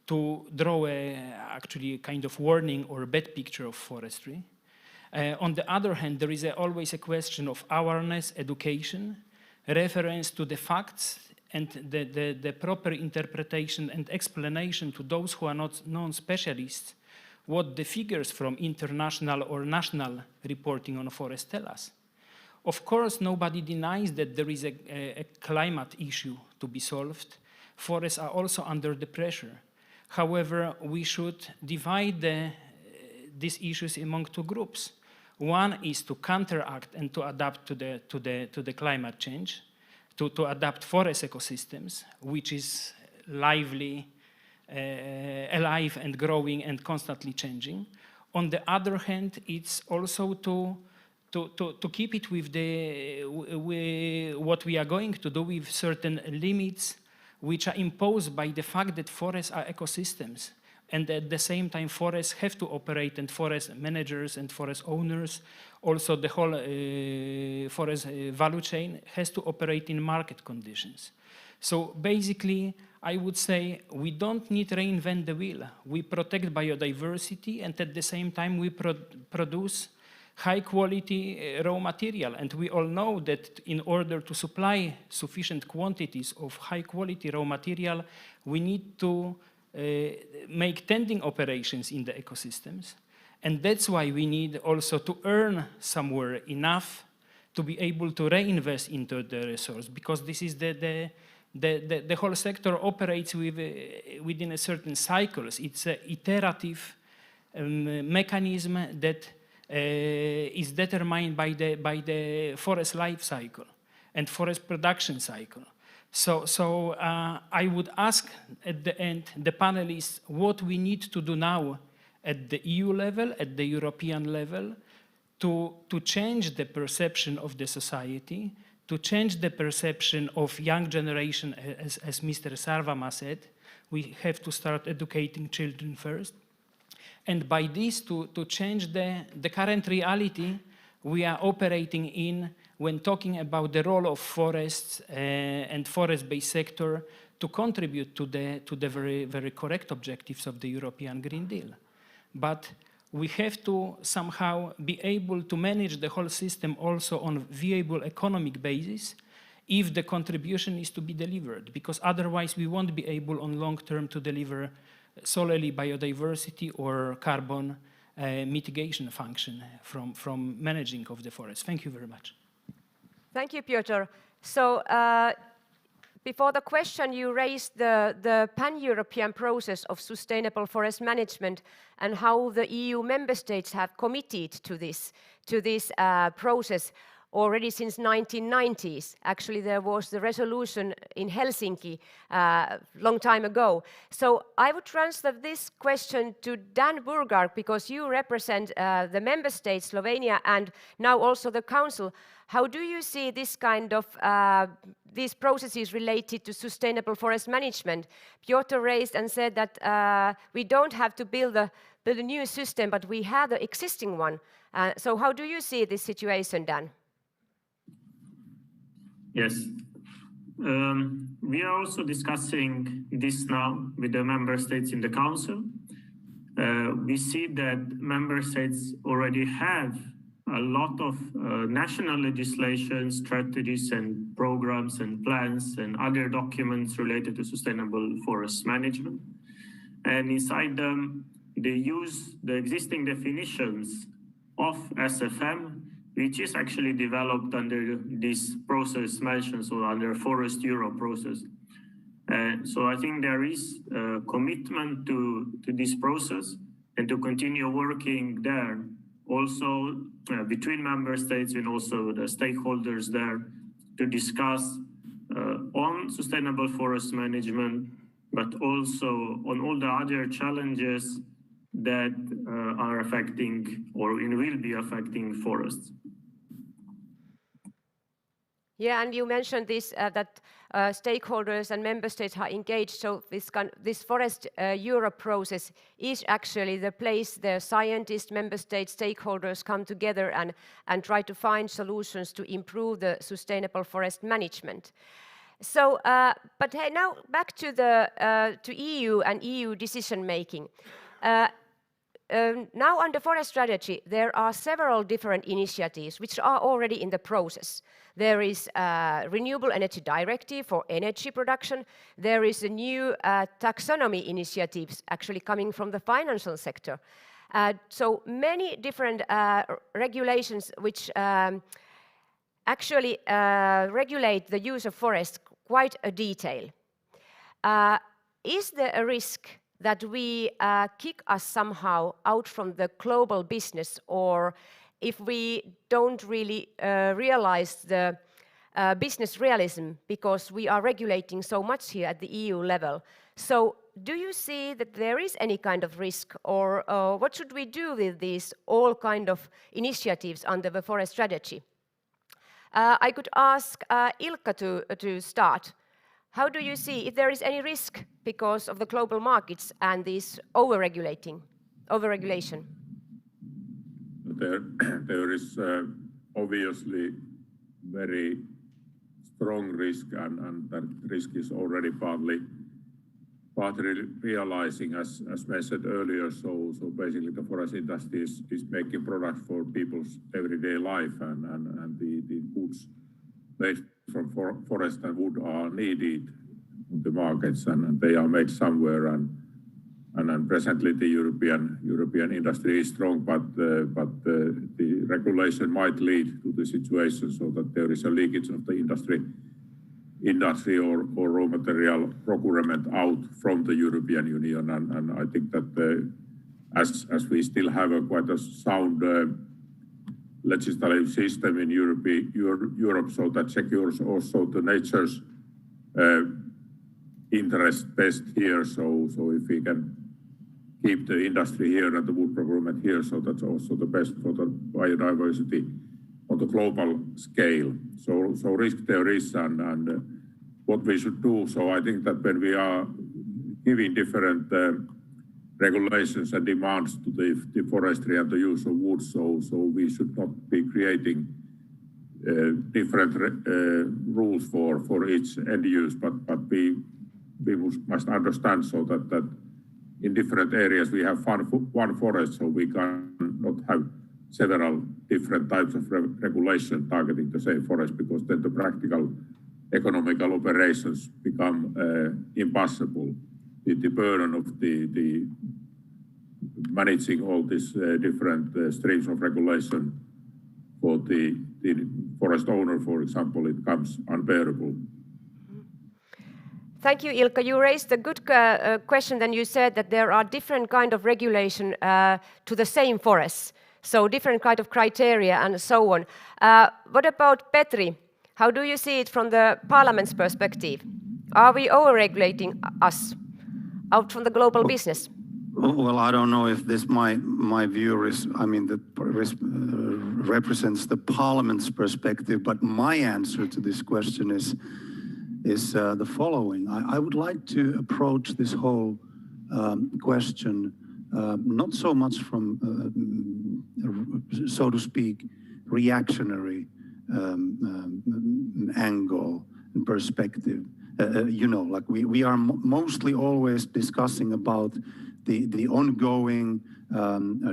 to draw actually a kind of warning or a bad picture of forestry. On the other hand, there is always a question of awareness, education, reference to the facts, and the proper interpretation and explanation to those who are not non-specialists what the figures from international or national reporting on forest tell us. Of course, nobody denies that there is a climate issue to be solved. Forests are also under the pressure. However, we should divide these issues among two groups. One is to counteract and to adapt to the climate change, to adapt forest ecosystems, which is lively, alive and growing and constantly changing. On the other hand, it's also to keep it with what we are going to do with certain limits which are imposed by the fact that forests are ecosystems. And at the same time, forests have to operate, and forest managers and forest owners, also the whole forest value chain has to operate in market conditions. So basically, I would say we don't need to reinvent the wheel. We protect biodiversity, and at the same time, we produce high-quality raw material. And we all know that in order to supply sufficient quantities of high-quality raw material, we need to make tending operations in the ecosystems. And that's why we need also to earn somewhere enough to be able to reinvest into the resource, because this is the whole sector operates within a certain cycles. It's an iterative mechanism that is determined by the forest life cycle and forest production cycle. So I would ask at the end the panelists what we need to do now at the EU level, at the European level, to change the perception of the society, to change the perception of young generation, as Mr. Sarvamaa said. We have to start educating children first. And by this, to change the current reality we are operating in when talking about the role of forests and forest-based sector to contribute to the very, very correct objectives of the European Green Deal. But we have to somehow be able to manage the whole system also on viable economic basis if the contribution is to be delivered, because otherwise we won't be able on long term to deliver solely biodiversity or carbon mitigation function from managing of the forest. Thank you very much. Thank you, Piotr. So before the question, you raised the pan-European process of sustainable forest management and how the EU member states have committed to this process already since 1990s. Actually, there was the resolution in Helsinki a long time ago. So I would transfer this question to Dan Burgar, because you represent the member states, Slovenia, and now also the Council. How do you see this kind of these processes related to sustainable forest management? Piotr raised and said that we don't have to build a new system, but we have the existing one. So how do you see this situation, Dan? Yes. We are also discussing this now with the member states in the Council. We see that member states already have a lot of national legislation, strategies and programs and plans and other documents related to sustainable forest management. And inside them, they use the existing definitions of SFM, which is actually developed under this process mentioned, so under Forest Europe process. So I think there is a commitment to this process and to continue working there, also between member states and also the stakeholders there, to discuss on sustainable forest management, but also on all the other challenges that are affecting or will be affecting forests. Yeah, and you mentioned this that stakeholders and member states are engaged. So this Forest Europe process is actually the place the scientists, member states, stakeholders come together and try to find solutions to improve the sustainable forest management. So, but hey, now back to the to EU and EU decision making. Now under forest strategy, there are several different initiatives which are already in the process. There is a renewable energy directive for energy production. There is a new taxonomy initiatives actually coming from the financial sector. So many different regulations which actually regulate the use of forest quite a detail. Is there a risk that we kick us somehow out from the global business, or if we don't really realize the business realism because we are regulating so much here at the EU level? So do you see that there is any kind of risk, or what should we do with these all kind of initiatives under the forest strategy? I could ask Ilkka to start. How do you see if there is any risk because of the global markets and this overregulation? There is obviously very strong risk, and that risk is already partly realizing, as mentioned earlier. So basically, the forest industry is making products for people's everyday life, and the goods made from forest and wood are needed in the markets, and they are made somewhere. And presently, the European industry is strong, but the regulation might lead to the situation so that there is a leakage of the industry or raw material procurement out from the European Union. And I think that as we still have quite a sound legislative system in Europe, so that secures also the nature's interest best here. So if we can keep the industry here and the wood procurement here, so that's also the best for the biodiversity on the global scale. So risk there is, and what we should do. So I think that when we are giving different regulations and demands to the forestry and the use of wood, so we should not be creating different rules for each end use, but we must understand so that in different areas we have one forest, so we cannot have several different types of regulation targeting the same forest, because then the practical economical operations become impossible. The burden of the managing all these different streams of regulation for the forest owner, for example, it becomes unbearable. Thank you, Ilkka. You raised a good question. Then you said that there are different kind of regulation to the same forests, so different kind of criteria and so on. What about Petri? How do you see it from the Parliament's perspective? Are we over-regulating us out from the global business? Well, I don't know if this my view is, I mean, that represents the Parliament's perspective, but my answer to this question is the following. I would like to approach this whole question not so much from, so to speak, reactionary angle and perspective. You know, like we are mostly always discussing about the ongoing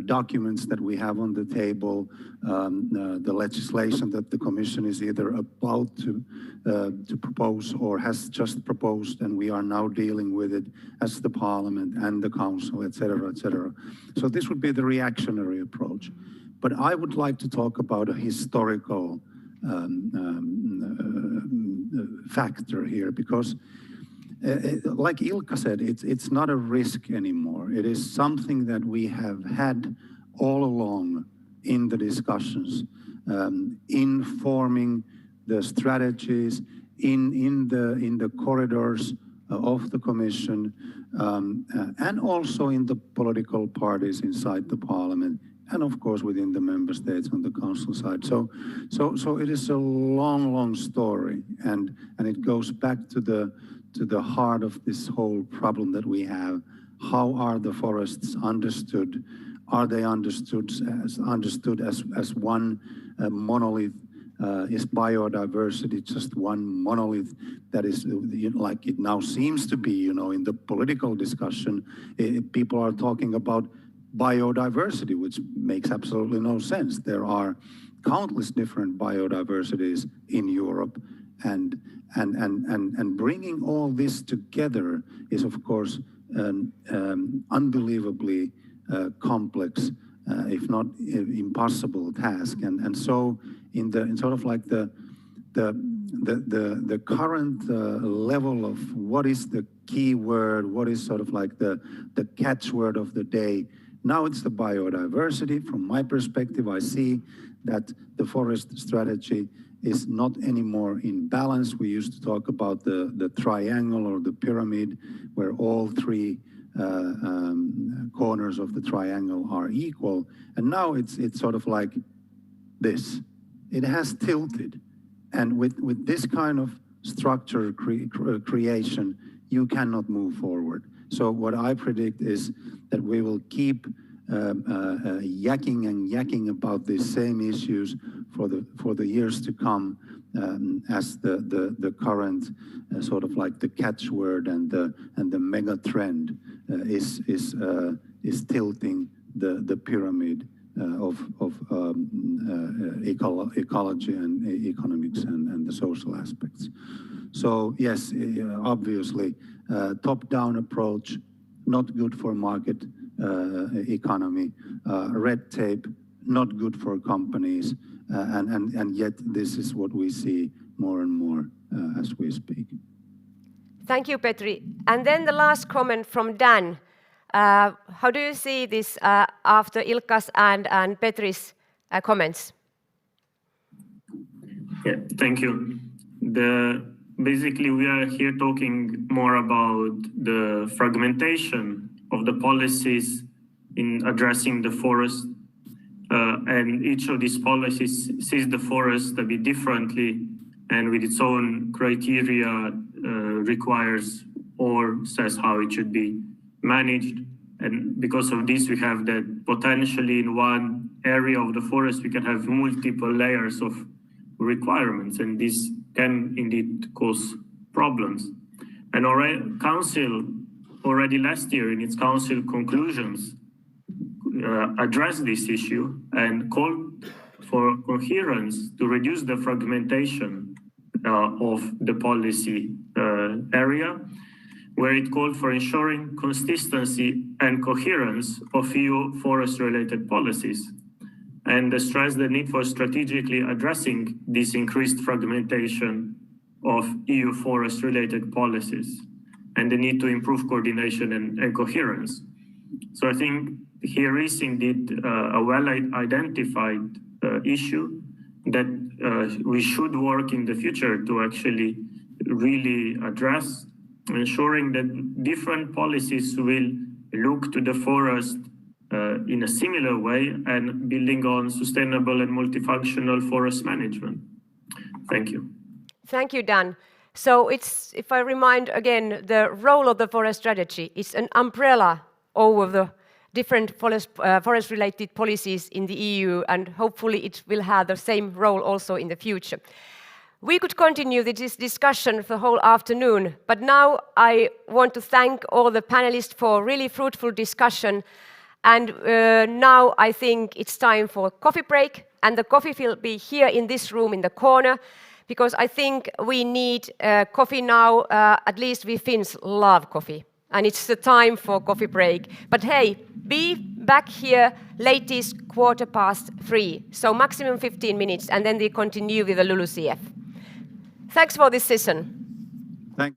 documents that we have on the table, the legislation that the Commission is either about to propose or has just proposed, and we are now dealing with it as the Parliament and the Council, etc., etc. So this would be the reactionary approach. But I would like to talk about a historical factor here, because like Ilkka said, it's not a risk anymore. It is something that we have had all along in the discussions, in forming the strategies, in the corridors of the Commission, and also in the political parties inside the Parliament, and of course within the member states on the Council side. So it is a long, long story, and it goes back to the heart of this whole problem that we have. How are the forests understood? Are they understood as one monolith? Is biodiversity just one monolith that is, like it now seems to be, in the political discussion, people are talking about biodiversity, which makes absolutely no sense. There are countless different biodiversities in Europe, and bringing all this together is, of course, an unbelievably complex, if not impossible task. And so in sort of like the current level of what is the key word, what is sort of like the catchword of the day, now it's the biodiversity. From my perspective, I see that the forest strategy is not anymore in balance. We used to talk about the triangle or the pyramid, where all three corners of the triangle are equal. And now it's sort of like this. It has tilted. And with this kind of structure creation, you cannot move forward. So what I predict is that we will keep yakking about these same issues for the years to come, as the current sort of like the catchword and the mega trend is tilting the pyramid of ecology and economics and the social aspects. So yes, obviously, top-down approach, not good for market economy, red tape, not good for companies, and yet this is what we see more and more as we speak. Thank you, Petri. And then the last comment from Dan. How do you see this after Ilkka's and Petri's comments? Yeah, thank you. Basically, we are here talking more about the fragmentation of the policies in addressing the forest. And each of these policies sees the forest a bit differently and with its own criteria requires or says how it should be managed. And because of this, we have that potentially in one area of the forest, we can have multiple layers of requirements, and this can indeed cause problems. And Council already last year in its Council conclusions addressed this issue and called for coherence to reduce the fragmentation of the policy area, where it called for ensuring consistency and coherence of EU forest-related policies, and stressed the need for strategically addressing this increased fragmentation of EU forest-related policies and the need to improve coordination and coherence. So I think here is indeed a well-identified issue that we should work in the future to actually really address, ensuring that different policies will look to the forest in a similar way and building on sustainable and multifunctional forest management. Thank you. Thank you, Dan. So it's, if I remind again, the role of the forest strategy is an umbrella over the different forest-related policies in the EU, and hopefully it will have the same role also in the future. We could continue this discussion for the whole afternoon, but now I want to thank all the panelists for really fruitful discussion. And now I think it's time for a coffee break, and the coffee will be here in this room in the corner, because I think we need coffee now. At least we Finns love coffee, and it's the time for coffee break. But hey, be back here latest 3:15, so maximum 15 minutes, and then we continue with the LULUCF. Thanks for this session. Thank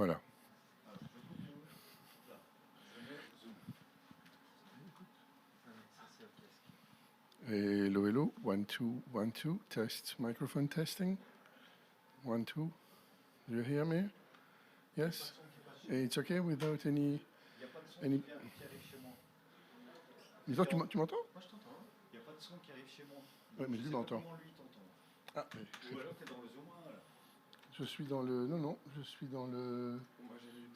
Voilà. Hello, hello. 1, 2, 1, 2. Test. Microphone testing. 1, 2. Do you hear me? Yes? It's okay without any... Mais toi, tu m'entends? Moi, je t'entends. Il n'y a pas de son qui arrive chez moi. Oui, mais lui m'entend. Comment lui t'entend? Ah, Ou alors tu es dans le Zoom 1 là. Je suis dans le... Non, je suis dans le...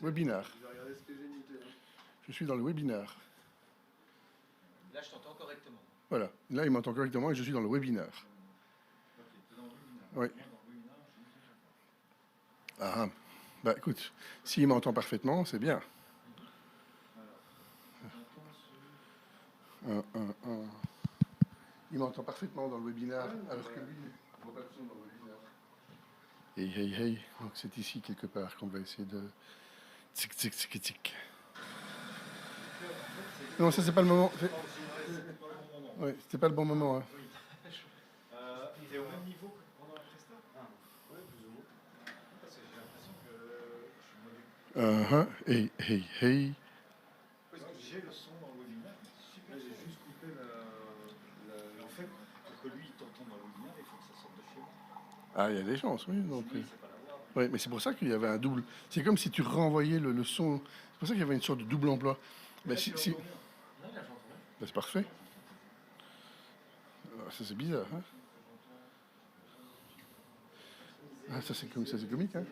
Webinaire. Je suis dans le webinaire. Là, je t'entends correctement. Voilà. Là, il m'entend correctement et je suis dans le webinaire. Ok, tu es dans le webinaire. Oui. Moi, dans le webinaire, je ne t'entends pas. Ah, bah écoute, s'il m'entend parfaitement, c'est bien. Il m'entend parfaitement dans le webinaire, alors que lui, il ne voit pas le son dans le webinaire. Hey, hey, hey. Donc c'est ici quelque part qu'on va essayer de... Tic, tic, tic, tic. Non, ça c'est pas le moment. Oui, c'était pas le bon moment. Hein. T'es au même niveau que pendant la presta? Oui, plus ou moins. Parce que j'ai l'impression que je suis Hey, hey, hey. Parce que j'ai le son dans le webinaire. Super. J'ai juste coupé en fait, pour que lui t'entende dans le webinaire, il faut que ça sorte de chez moi. Ah, il y a des chances, oui. Donc, Sinon, il sait pas l'avoir. oui, mais c'est pour ça qu'il y avait un double. C'est comme si tu renvoyais le son. C'est pour ça qu'il y avait une sorte de double emploi. Mais si... Non, là, j'entends bien. Ben, c'est parfait. Ah, ça, c'est bizarre. Hein. Ah, ça, c'est comique. Hein.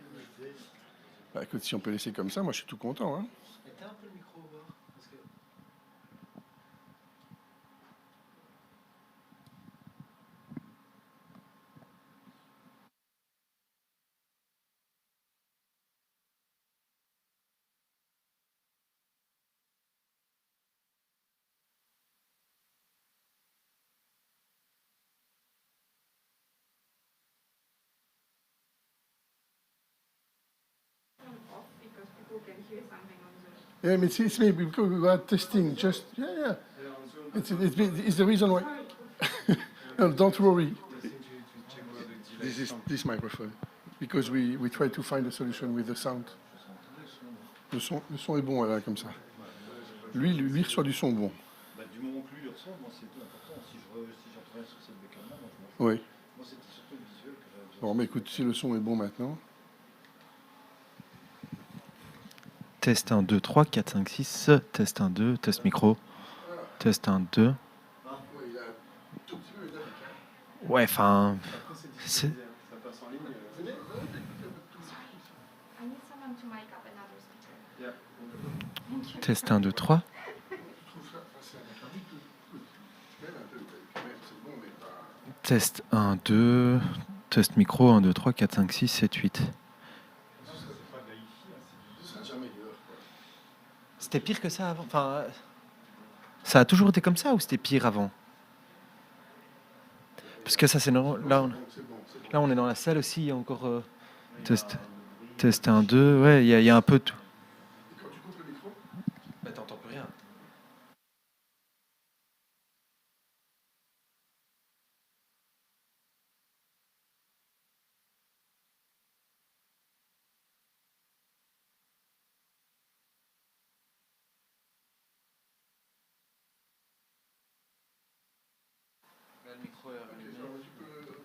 Bah, écoute, si on peut laisser comme ça, moi, je suis tout content. Hein. Mettez un peu le micro au bord. Parce que... Because people can hear something on Zoom. Yeah, I mean, it's me because we are testing. Just yeah. It's the reason why. No, don't worry. This is this microphone because we try to find a solution with the sound. Le son est bon là comme ça. Lui reçoit du son bon. Bah, du moment que lui le reçoit, moi c'est tout important. Si j'en travaille sur cette bécane-là, moi je m'en fous. Oui. Moi c'était surtout le visuel que j'avais besoin. Bon, mais écoute, si le son est bon maintenant. Test 1, 2, 3, 4, 5, 6. Test 1, 2. Test micro. Test 1, 2. Ouais, enfin... I need someone to mic up another speaker. Test 1, 2, 3. Test 1, 2. Test micro 1, 2, 3, 4, 5, 6, 7, 8. C'était pire que ça avant. Enfin, ça a toujours été comme ça ou c'était pire avant? Parce que ça, c'est normal. Là, on est dans la salle aussi. Il y a encore test 1, 2. Ouais, il y a un peu tout. Bah, t'entends plus rien. Le micro est allumé.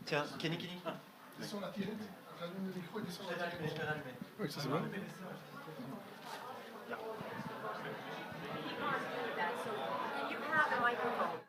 Tiens, Kenny. Descends la tirette, rallume le micro et descends la tirette. Je vais rallumer. Oui, ça c'est bon. You have a microphone.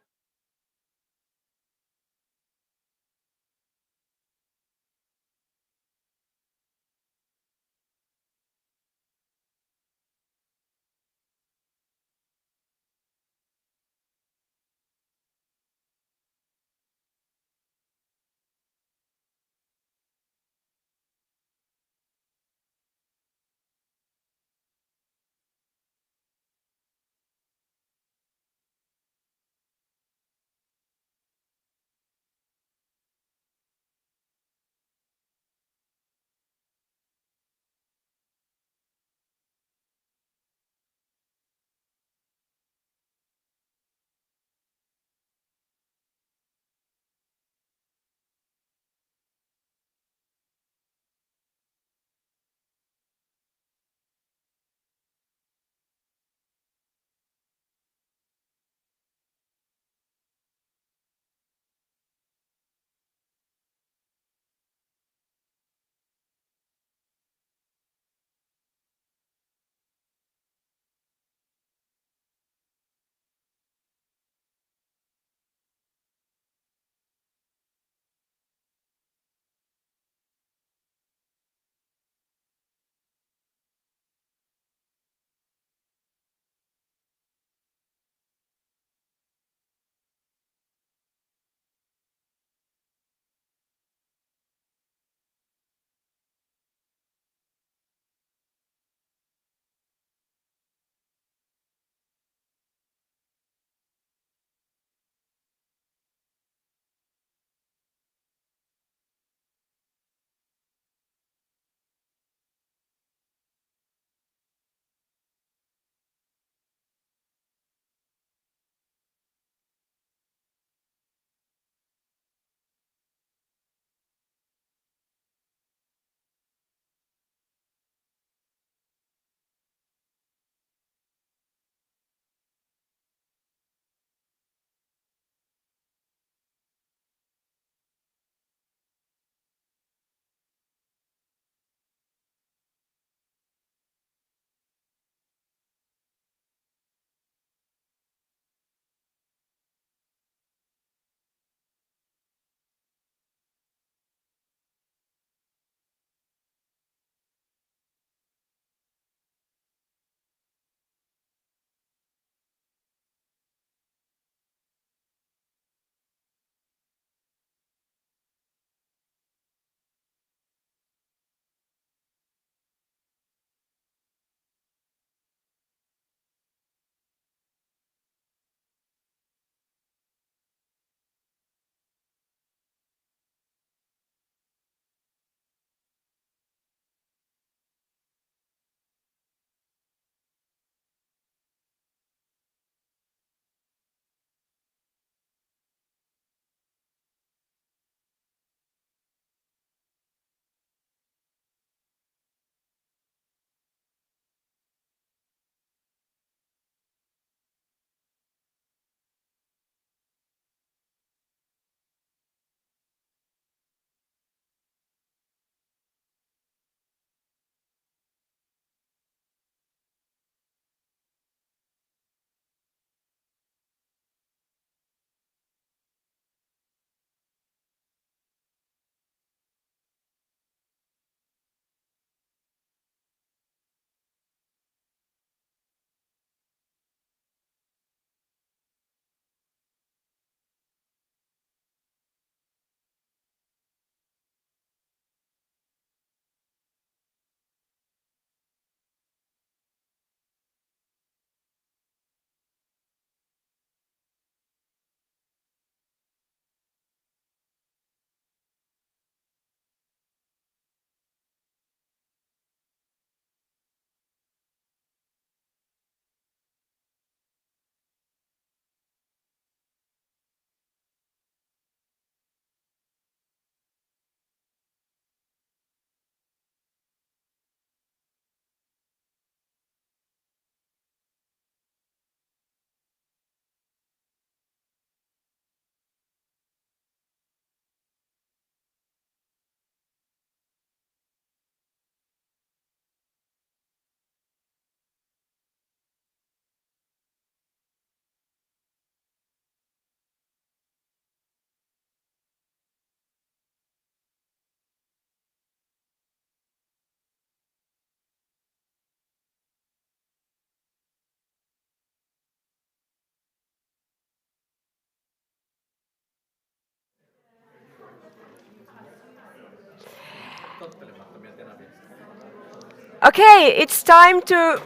Okay, it's time to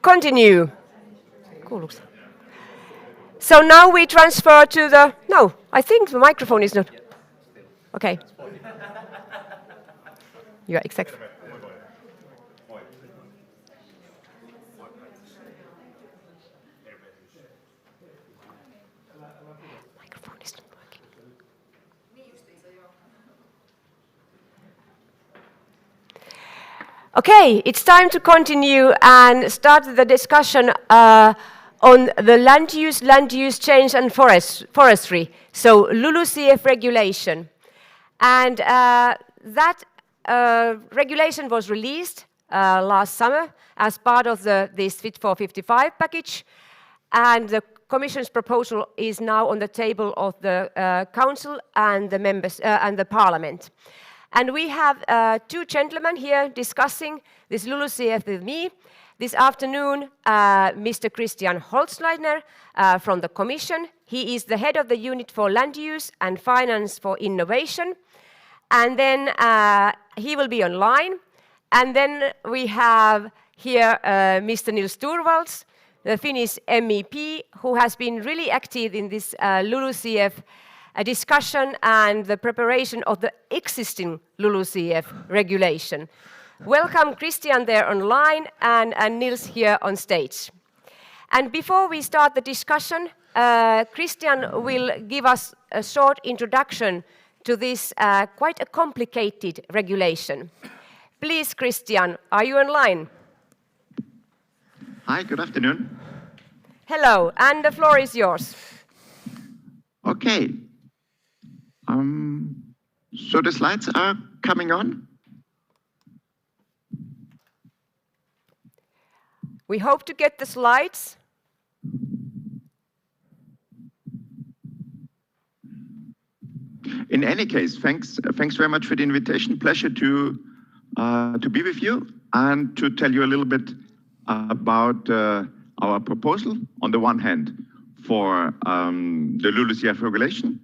continue. So now we transfer to the... No, I think the microphone is not... Okay. Yeah, exactly. Microphone is not working. Okay, it's time to continue and start the discussion on the land use change and forestry, so LULUCF regulation. And that regulation was released last summer as part of this Fit for 55 package, and the Commission's proposal is now on the table of the Council and the members and the Parliament. And we have two gentlemen here discussing this LULUCF with me. This afternoon, Mr. Christian Holzleitner from the Commission. He is the head of the Unit for Land Use and Finance for Innovation. And then he will be online. And then we have here Mr. Nils Torvalds, the Finnish MEP, who has been really active in this LULUCF discussion and the preparation of the existing LULUCF regulation. Welcome Christian there online and Nils here on stage. And before we start the discussion, Christian will give us a short introduction to this quite a complicated regulation. Please, Christian, are you online? Hi, good afternoon. Hello, and the floor is yours. Okay. So the slides are coming on. We hope to get the slides. In any case, thanks very much for the invitation. Pleasure to be with you and to tell you a little bit about our proposal. On the one hand, for the LULUCF regulation,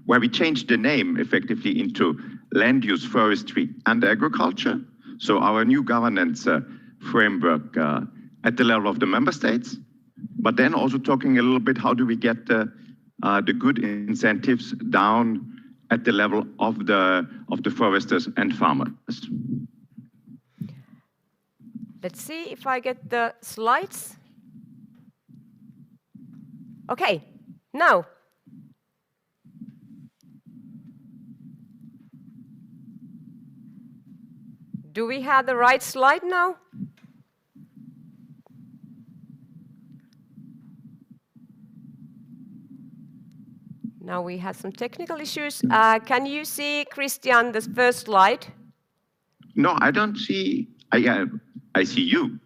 where we changed the name effectively into land use, forestry, and agriculture. So our new governance framework at the level of the member states, but then also talking a little bit how do we get the good incentives down at the level of the foresters and farmers. Let's see if I get the slides. Okay, now. Do we have the right slide now? Now we have some technical issues. Can you see, Christian, the first slide? No, I don't see. I see you.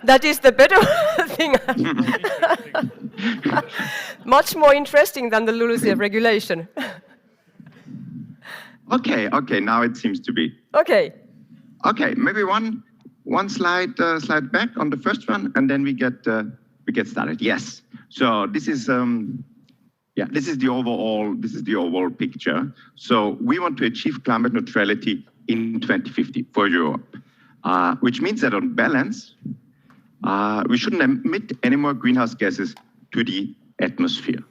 That is the better thing. Much more interesting than the LULUCF regulation. Okay, now it seems to be. Okay. Okay, maybe one slide back on the first one, and then we get started. Yes. So this is the overall picture. So we want to achieve climate neutrality in 2050 for Europe, which means that on balance, we shouldn't emit any more greenhouse gases to the atmosphere.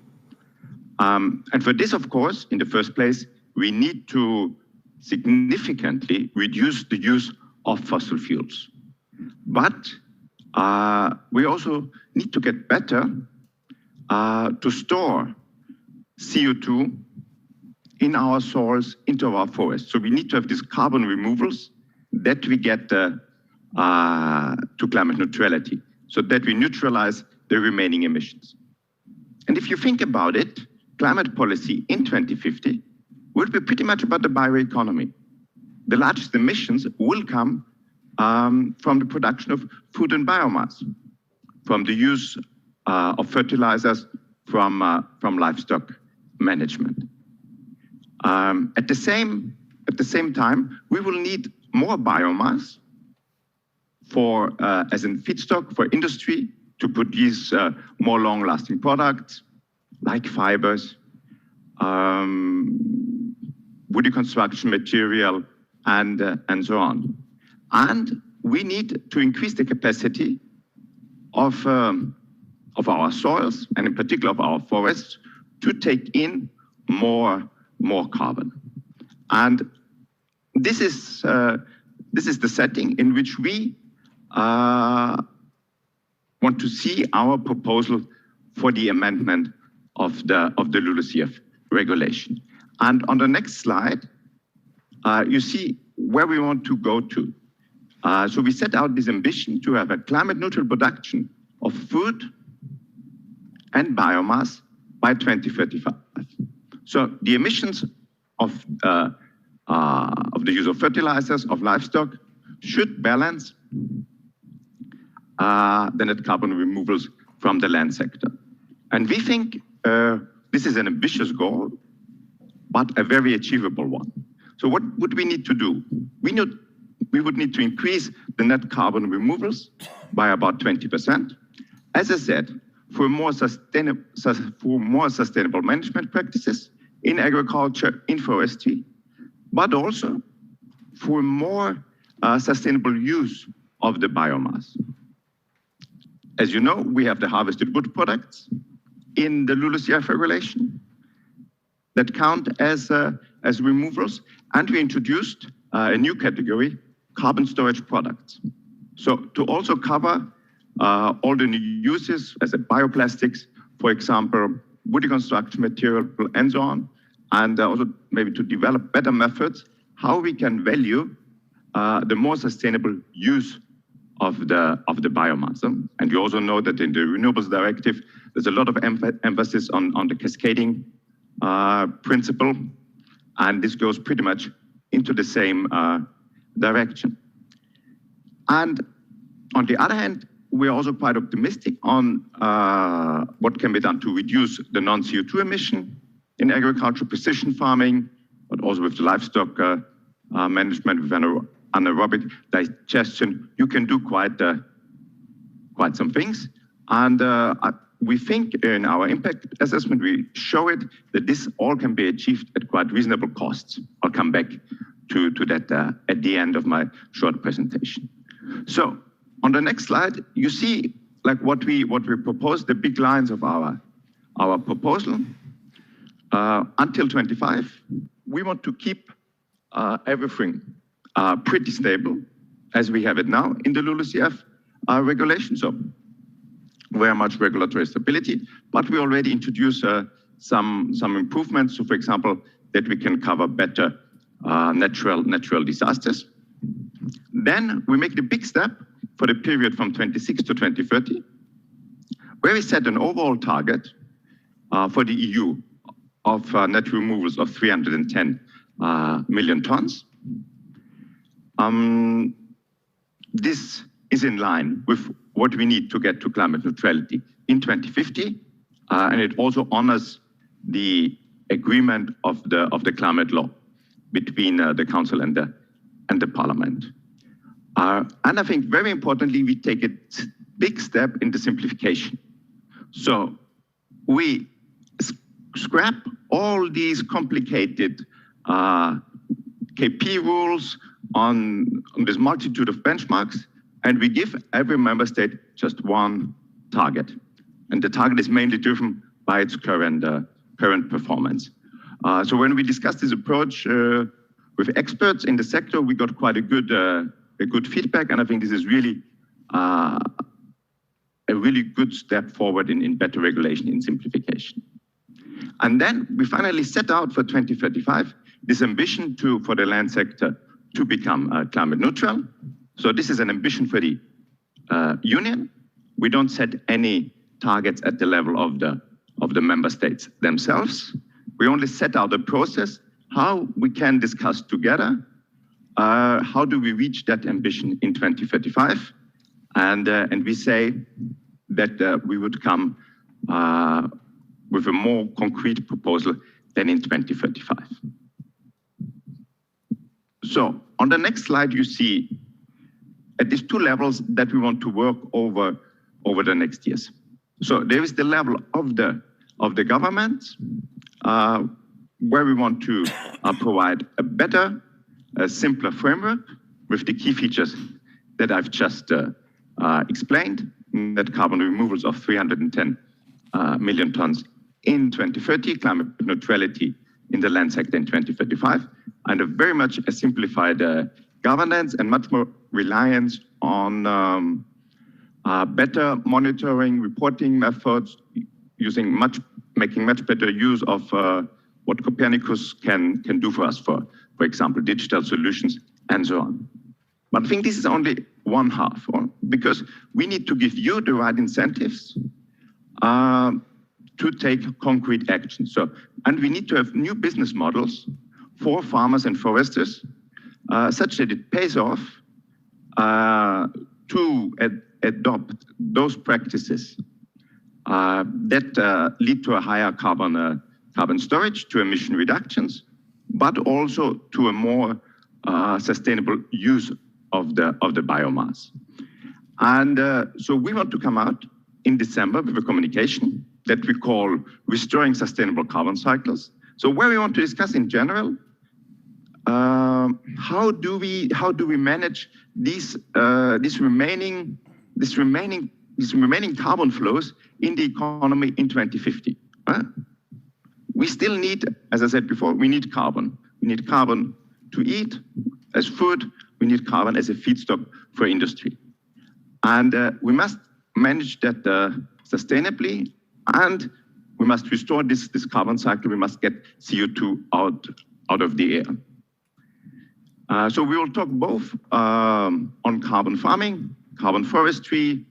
And for this, of course, in the first place, we need to significantly reduce the use of fossil fuels. But we also need to get better to store CO2 in our soils, into our forests. So we need to have these carbon removals that we get to climate neutrality, so that we neutralize the remaining emissions. And if you think about it, climate policy in 2050 will be pretty much about the bioeconomy. The largest emissions will come from the production of food and biomass, from the use of fertilizers, from livestock management. At the same time, we will need more biomass for as in feedstock for industry to produce more long-lasting products like fibers, woody construction material, and so on. And we need to increase the capacity of our soils, and in particular of our forests, to take in more carbon. And this is the setting in which we want to see our proposal for the amendment of the LULUCF regulation. And on the next slide, you see where we want to go to. So we set out this ambition to have a climate neutral production of food and biomass by 2035. So the emissions of the use of fertilizers, of livestock, should balance the net carbon removals from the land sector. And we think this is an ambitious goal, but a very achievable one. So what would we need to do? We would need to increase the net carbon removals by about 20%. As I said, for more sustainable management practices in agriculture, in forestry, but also for more sustainable use of the biomass. As you know, we have the harvested wood products in the LULUCF regulation that count as removals, and we introduced a new category, carbon storage products. So to also cover all the new uses as bioplastics, for example, woody construction material, and so on, and also maybe to develop better methods how we can value the more sustainable use of the biomass. And you also know that in the Renewables Directive, there's a lot of emphasis on the cascading principle, and this goes pretty much into the same direction. And on the other hand, we're also quite optimistic on what can be done to reduce the non-CO2 emission in agriculture, precision farming, but also with the livestock management, with anaerobic digestion. You can do quite some things. And we think in our impact assessment, we show it that this all can be achieved at quite reasonable costs. I'll come back to that at the end of my short presentation. So on the next slide, you see like what we propose, the big lines of our proposal. Until 25, we want to keep everything pretty stable as we have it now in the LULUCF regulation. So very much regulatory stability, but we already introduce some improvements. So for example, that we can cover better natural disasters. Then we make the big step for the period from 26 to 2030, where we set an overall target for the EU of net removals of 310 million tons. This is in line with what we need to get to climate neutrality in 2050, and it also honors the agreement of the climate law between the Council and the Parliament. And I think very importantly, we take a big step in the simplification. So we scrap all these complicated KP rules on this multitude of benchmarks, and we give every member state just one target. And the target is mainly driven by its current performance. So when we discussed this approach with experts in the sector, we got quite a good feedback, and I think this is really a really good step forward in better regulation, in simplification. And then we finally set out for 2035 this ambition for the land sector to become climate neutral. So this is an ambition for the Union. We don't set any targets at the level of the member states themselves. We only set out a process how we can discuss together how do we reach that ambition in 2035, and we say that we would come with a more concrete proposal than in 2035. So on the next slide, you see at these two levels that we want to work over the next years. So there is the level of the government, where we want to provide a better a simpler framework with the key features that I've just explained, net carbon removals of 310 million tons in 2030, climate neutrality in the land sector in 2035, and a very much a simplified governance and much more reliance on better monitoring, reporting methods, making much better use of what Copernicus can do for us, for example, digital solutions and so on. But I think this is only one half, because we need to give you the right incentives to take concrete action. And we need to have new business models for farmers and foresters, such that it pays off to adopt those practices that lead to a higher carbon storage, to emission reductions, but also to a more sustainable use of the biomass. And so we want to come out in December with a communication that we call Restoring Sustainable Carbon Cycles. So where we want to discuss in general, how do we manage these remaining carbon flows in the economy in 2050? We still need, as I said before, we need carbon. We need carbon to eat as food. We need carbon as a feedstock for industry. And we must manage that sustainably, and we must restore this carbon cycle. We must get CO2 out of the air. So we will talk both on carbon farming, carbon forestry,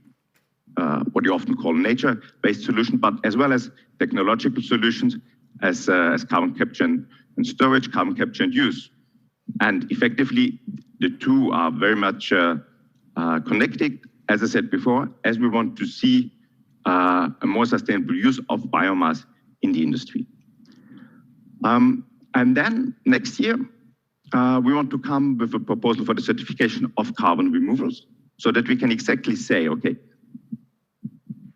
what you often call nature-based solutions, but as well as technological solutions as carbon capture and storage, carbon capture and use. And effectively, the two are very much connected, as I said before, as we want to see a more sustainable use of biomass in the industry. And then next year, we want to come with a proposal for the certification of carbon removals so that we can exactly say, okay,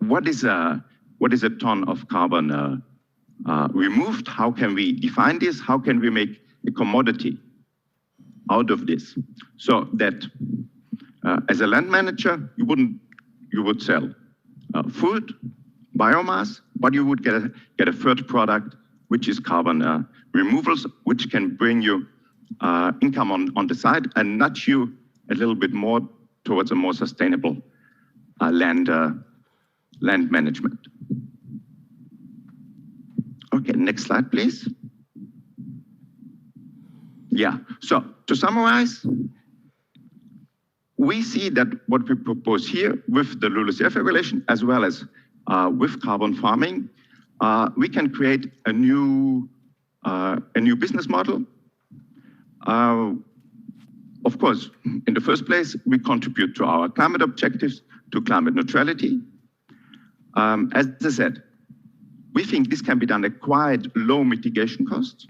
what is a ton of carbon removed? How can we define this? How can we make a commodity out of this? So that as a land manager, you would sell food, biomass, but you would get a third product, which is carbon removals, which can bring you income on the side and nudge you a little bit more towards a more sustainable land management. Okay, next slide, please. Yeah, so to summarize, we see that what we propose here with the LULUCF regulation, as well as with carbon farming, we can create a new business model. Of course, in the first place, we contribute to our climate objectives, to climate neutrality. As I said, we think this can be done at quite low mitigation costs,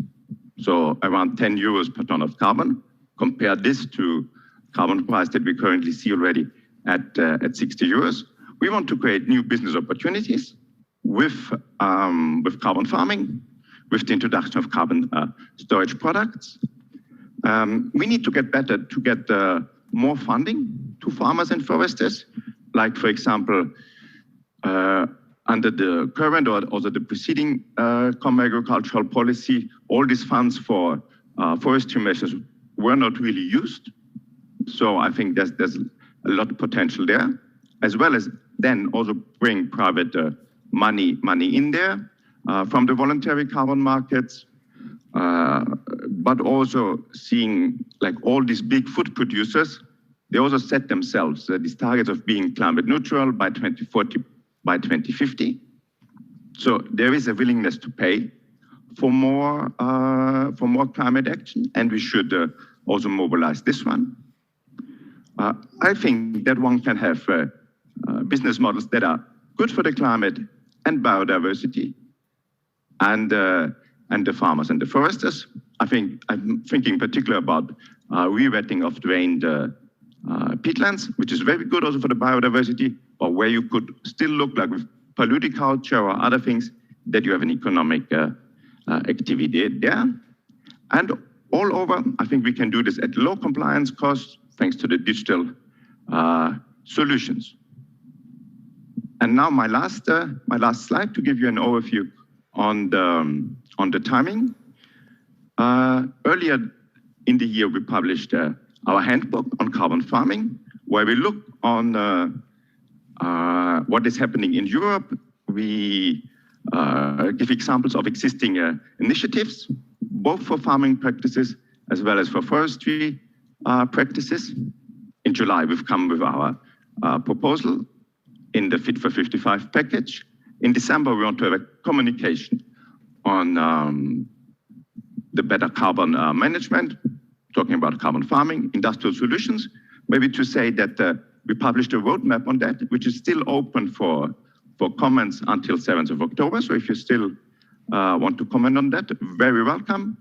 so around 10 euros per ton of carbon. Compare this to carbon price that we currently see already at 60 euros. We want to create new business opportunities with carbon farming, with the introduction of carbon storage products. We need to get better to get more funding to farmers and foresters, like, for example, under the current or also the preceding common agricultural policy, all these funds for forestry measures were not really used. So I think there's a lot of potential there, as well as then also bring private money in there from the voluntary carbon markets, but also seeing like all these big food producers, they also set themselves these targets of being climate neutral by 2040, by 2050. So there is a willingness to pay for more climate action, and we should also mobilize this one. I think that one can have business models that are good for the climate and biodiversity, and the farmers and the foresters. I'm thinking particularly about re-wetting of drained peatlands, which is very good also for the biodiversity, but where you could still look like with polluting-culture or other things that you have an economic activity there. And all over. I think we can do this at low compliance costs thanks to the digital solutions. And now my last slide to give you an overview on the timing. Earlier in the year, we published our handbook on carbon farming, where we look on what is happening in Europe. We give examples of existing initiatives, both for farming practices as well as for forestry practices. In July, we've come with our proposal in the Fit for 55 package. In December, we want to have a communication on the better carbon management, talking about carbon farming, industrial solutions, maybe to say that we published a roadmap on that, which is still open for comments until 7th of October. So if you still want to comment on that, very welcome.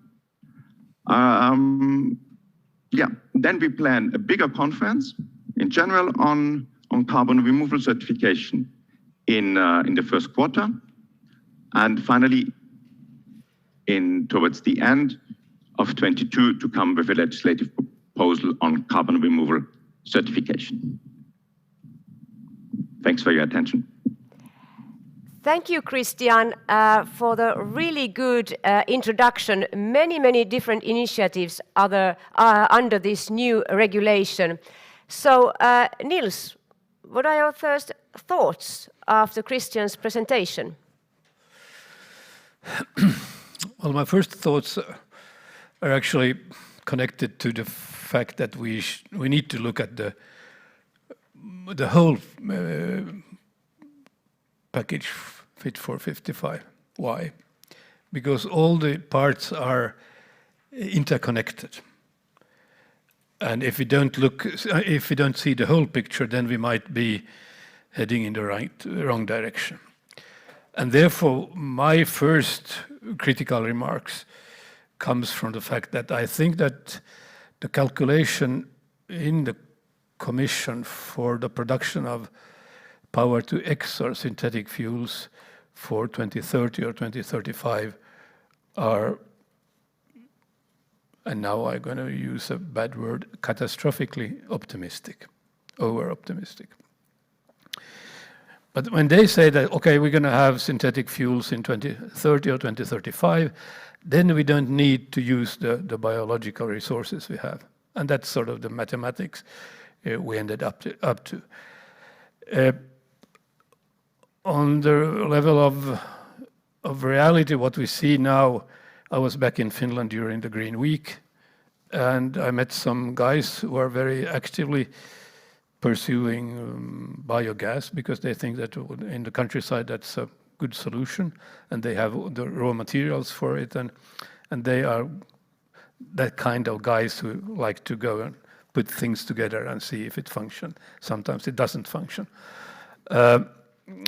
Yeah, then we plan a bigger conference in general on carbon removal certification in the first quarter. And finally, towards the end of 22 to come with a legislative proposal on carbon removal certification. Thanks for your attention. Thank you, Christian, for the really good introduction. Many different initiatives are under this new regulation. So, Nils, what are your first thoughts after Christian's presentation? Well, my first thoughts are actually connected to the fact that we need to look at the whole package Fit for 55. Why? Because all the parts are interconnected. And if we don't see the whole picture, then we might be heading in the wrong direction. And therefore, my first critical remarks comes from the fact that I think that the calculation in the Commission for the production of power to X or synthetic fuels for 2030 or 2035 are, and now I'm going to use a bad word, catastrophically optimistic, over-optimistic. But when they say that, okay, we're going to have synthetic fuels in 2030 or 2035, then we don't need to use the biological resources we have. And that's sort of the mathematics we ended up to. On the level of reality, what we see now, I was back in Finland during the Green Week, and I met some guys who are very actively pursuing biogas because they think that in the countryside that's a good solution, and they have the raw materials for it, and they are that kind of guys who like to go and put things together and see if it functions. Sometimes it doesn't function.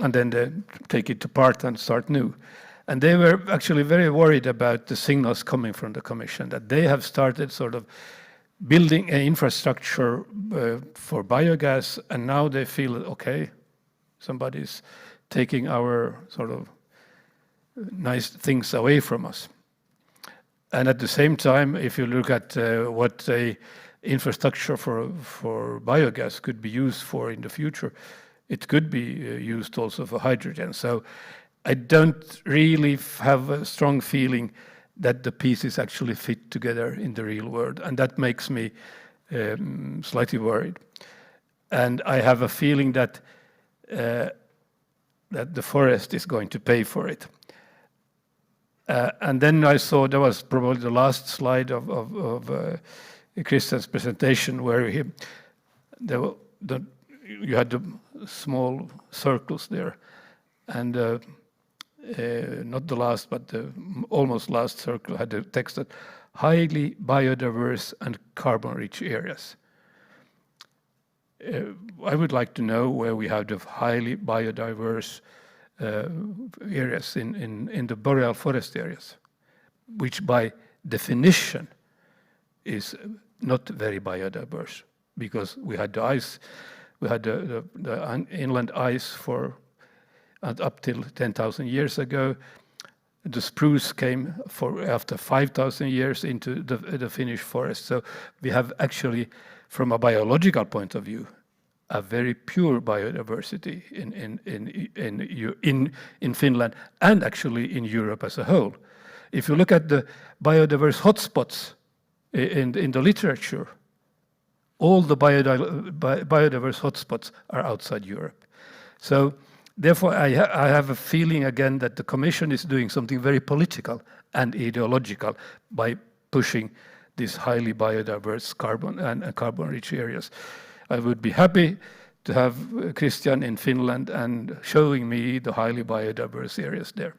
And then they take it apart and start new. And they were actually very worried about the signals coming from the Commission, that they have started sort of building an infrastructure for biogas, and now they feel, okay, somebody's taking our sort of nice things away from us. And at the same time, if you look at what a infrastructure for biogas could be used for in the future, it could be used also for hydrogen. So I don't really have a strong feeling that the pieces actually fit together in the real world. And that makes me slightly worried. And I have a feeling that that the forest is going to pay for it. And then I saw, there was probably the last slide of Christian's presentation, where you had the small circles there, and not the last, but the almost last circle had the text that highly biodiverse and carbon-rich areas. I would like to know where we have the highly biodiverse areas in the boreal forest areas, which by definition is not very biodiverse, because we had the ice, we had the inland ice for up till 10,000 years ago. the spruce came after 5,000 years into the Finnish forest. So we have actually, from a biological point of view, a very pure biodiversity in Finland and actually in Europe as a whole. If you look at the biodiverse hotspots in the literature, all the biodiverse hotspots are outside Europe. So therefore, I have a feeling again that the Commission is doing something very political and ideological by pushing these highly biodiverse carbon and carbon-rich areas. I would be happy to have Christian in Finland and showing me the highly biodiverse areas there.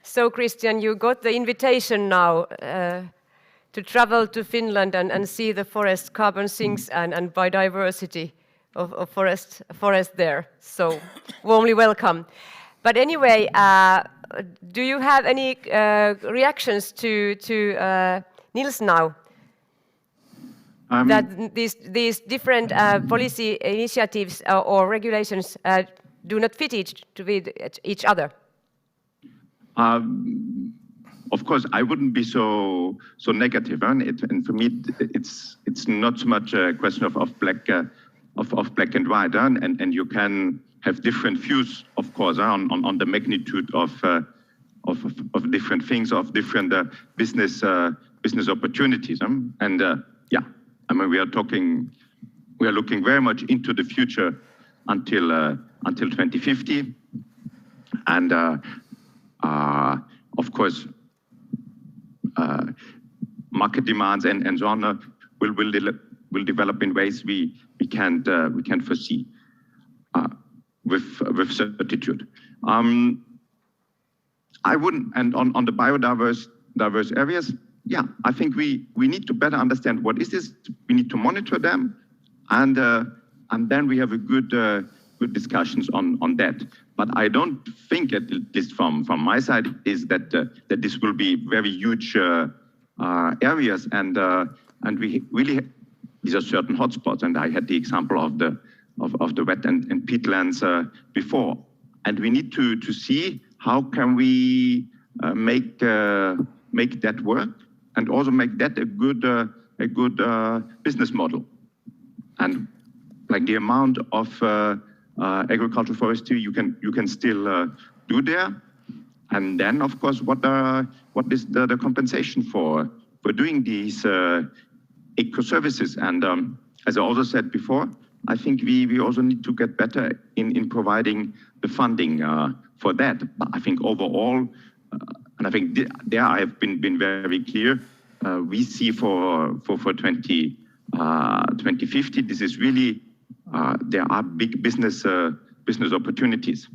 So Christian, you got the invitation now to travel to Finland and see the forest carbon sinks and biodiversity of forest there. So warmly welcome. But anyway, do you have any reactions to Nils now? That these different policy initiatives or regulations do not fit each other? Of course, I wouldn't be so negative. And for me, it's not so much a question of black and white. And you can have different views, of course, on the magnitude of different things, of different business opportunities. And yeah, I mean, we are looking very much into the future until 2050, and of course, market demands and so on will develop in ways we can't foresee with certitude. I wouldn't, and on the diverse areas, yeah, I think we need to better understand what is this. We need to monitor them, and then we have a good discussions on that. But I don't think, at least from my side, is that this will be very huge areas, and we really, these are certain hotspots, and I had the example of the wet and peatlands before, and we need to see how can we make that work, and also make that a good business model. And like the amount of agricultural forestry you can still do there, and then of course what is the compensation for doing these eco services. And as I also said before, I think we also need to get better in providing the funding for that. But I think overall, and I think there I have been very clear. We see for 2050, this is really there are big business opportunities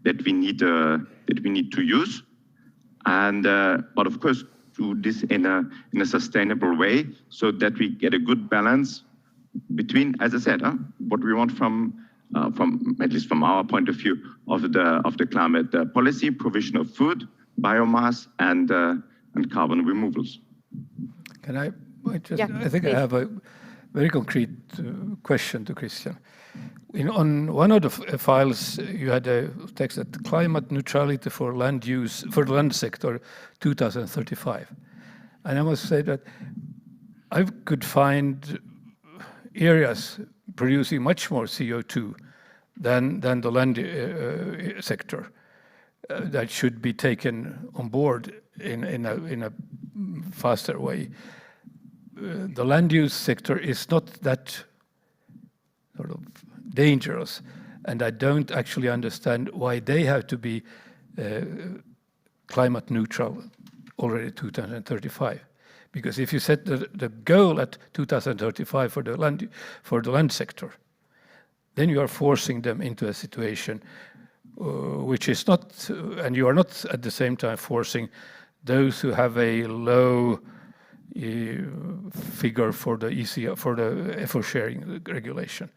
that we need to use, and but of course do this in a sustainable way, so that we get a good balance between, as I said, what we want from at least from our point of view of the climate policy, provision of food, biomass, and carbon removals. Can I just? Yeah, I think please. I have a very concrete question to Christian. On one of the files, you had a text that climate neutrality for land use for the land sector 2035, and I must say that I could find areas producing much more CO2 than the land sector that should be taken on board in a faster way. The land use sector is not that sort of dangerous, and I don't actually understand why they have to be climate neutral already 2035. Because if you set the goal at 2035 for the land sector, then you are forcing them into a situation which is not, and you are not at the same time forcing those who have a low figure for the effort sharing regulation,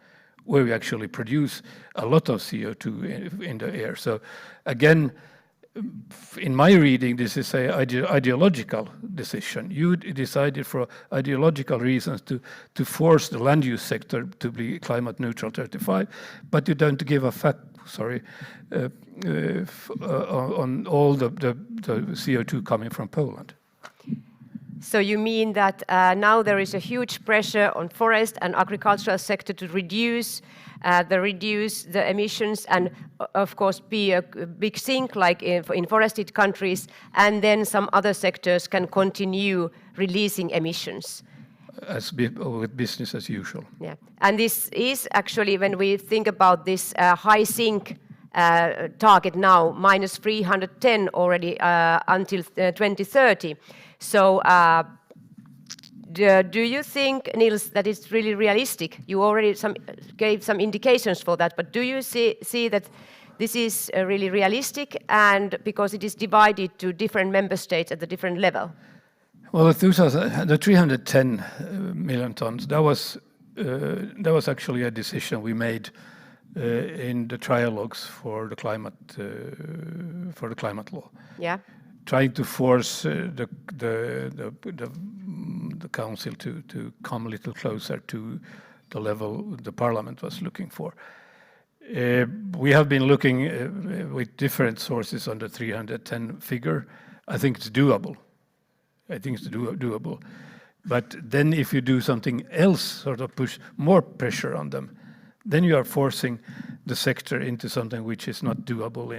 where we actually produce a lot of CO2 in the air. So again, in my reading, this is an ideological decision. You decided for ideological reasons to force the land use sector to be climate neutral 35, but you don't give a on all the CO2 coming from Poland. So you mean that now there is a huge pressure on forest and agricultural sector to reduce the emissions and, of course, be a big sink like in forested countries, and then some other sectors can continue releasing emissions. With business as usual. Yeah, and this is actually, when we think about this high sink target now, minus 310 already until 2030. So do you think, Niels, that it's really realistic? You already gave some indications for that, but do you see that this is really realistic, and because it is divided to different member states at a different level? Well, the 310 million tons, that was actually a decision we made in the trialogues for the climate law. Yeah. Trying to force the council to come a little closer to the level the parliament was looking for. We have been looking with different sources on the 310 figure. I think it's doable. But then if you do something else, sort of push more pressure on them, then you are forcing the sector into something which is not doable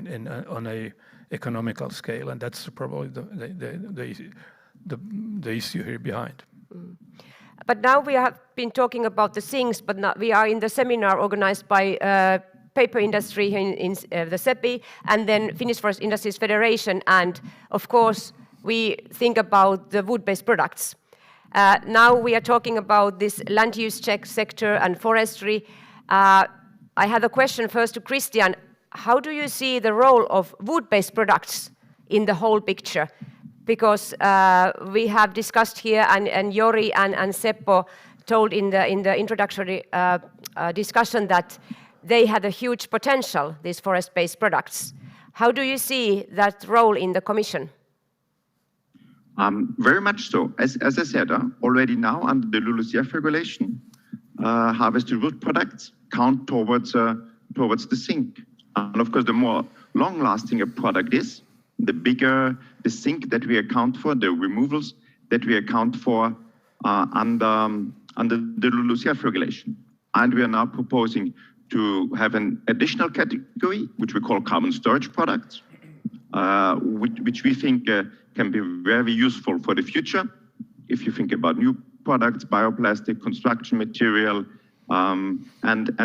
on a economical scale, and that's probably the issue here behind. But now we have been talking about the things, but now we are in the seminar organized by paper industry in the SEPI, and then Finnish Forest Industries Federation, and of course we think about the wood-based products. Now we are talking about this land use sector and forestry. I have a question first to Christian. How do you see the role of wood-based products in the whole picture? Because we have discussed here, and Jori and Seppo told in the introductory discussion that they had a huge potential, these forest-based products. How do you see that role in the Commission? Very much so. As I said, already now under the LULUCF regulation, harvested wood products count towards the sink. And of course, the more long-lasting a product is, the bigger the sink that we account for, the removals that we account for under the LULUCF regulation. And we are now proposing to have an additional category, which we call carbon storage products, which we think can be very useful for the future. If you think about new products, bioplastic, construction material, and